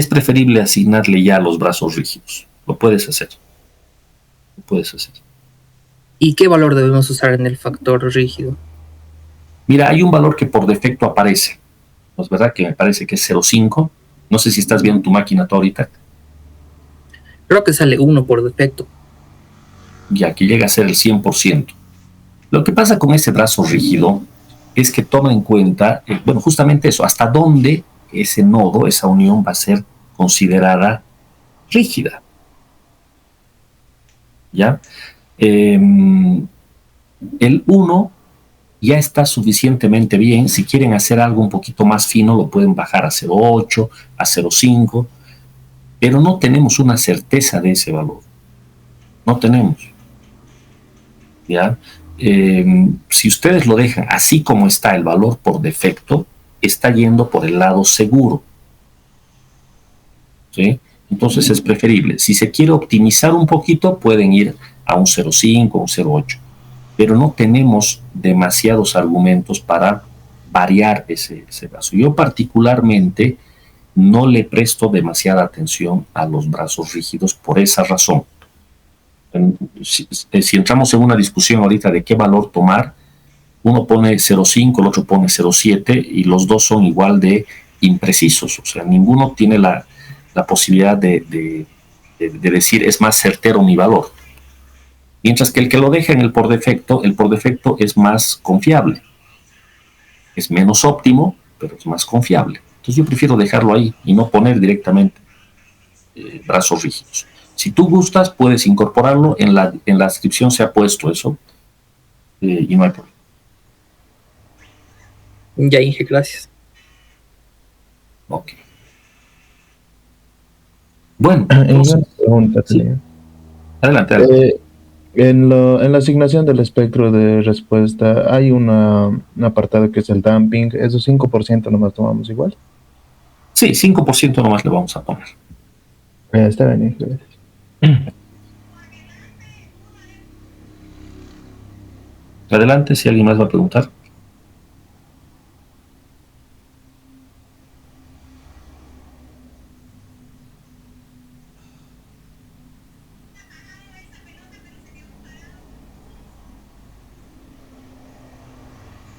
preferible asignarle ya los brazos rígidos. Lo puedes hacer. Lo puedes hacer. ¿Y qué valor debemos usar en el factor rígido? Mira, hay un valor que por defecto aparece. ¿No es verdad? Que me parece que es 0,5. No sé si estás viendo tu máquina tú ahorita. Creo que sale 1 por defecto. Ya, que llega a ser el 100%. Lo que pasa con ese brazo rígido es que toma en cuenta, bueno, justamente eso, hasta dónde ese nodo, esa unión va a ser considerada rígida. ¿Ya? El 1 ya está suficientemente bien. Si quieren hacer algo un poquito más fino, lo pueden bajar a 0,8, a 0,5, pero no tenemos una certeza de ese valor. No tenemos. ¿Ya? Si ustedes lo dejan así como está el valor por defecto, está yendo por el lado seguro. ¿Sí? Entonces es preferible. Si se quiere optimizar un poquito, pueden ir a un 0,5, un 0,8. Pero no tenemos demasiados argumentos para variar ese brazo. Yo particularmente no le presto demasiada atención a los brazos rígidos por esa razón. Si entramos en una discusión ahorita de qué valor tomar, uno pone 0,5, el otro pone 0,7 y los dos son igual de imprecisos. O sea, ninguno tiene la posibilidad de decir es más certero mi valor. Mientras que el que lo deja en el por defecto es más confiable. Es menos óptimo, pero es más confiable. Entonces yo prefiero dejarlo ahí y no poner directamente brazos rígidos. Si tú gustas, puedes incorporarlo. En la descripción se ha puesto eso y no hay problema. Ya, Inge, gracias. Ok. Bueno, Una entonces, pregunta tenía. adelante. En la asignación del espectro de respuesta hay un apartado que es el damping. ¿Esos 5% nomás tomamos igual? Sí, 5% nomás le vamos a poner. Está bien, gracias. Adelante, si alguien más va a preguntar.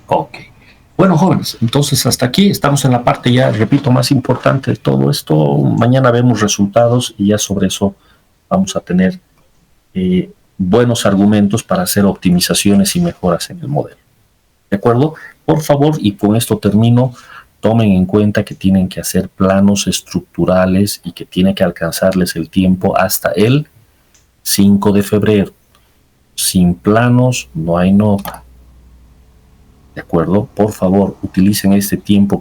Ok. Bueno, jóvenes, entonces hasta aquí estamos en la parte ya, repito, más importante de todo esto. Mañana vemos resultados y ya sobre eso vamos a tener buenos argumentos para hacer optimizaciones y mejoras en el modelo. ¿De acuerdo? Por favor, y con esto termino, tomen en cuenta que tienen que hacer planos estructurales y que tiene que alcanzarles el tiempo hasta el 5 de febrero. Sin planos no hay nota. ¿De acuerdo? Por favor, utilicen este tiempo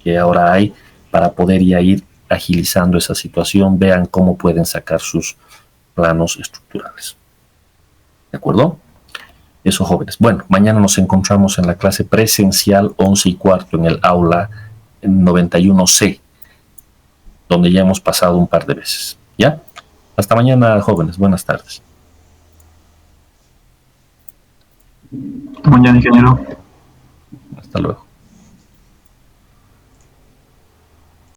que ahora hay para poder ya ir agilizando esa situación. Vean cómo pueden sacar sus planos estructurales. ¿De acuerdo? Eso, jóvenes. Bueno, mañana nos encontramos en la clase presencial 11:15 en el aula 91C, donde ya hemos pasado un par de veces. ¿Ya? Hasta mañana, jóvenes. Buenas tardes. Mañana, ingeniero. Hasta luego.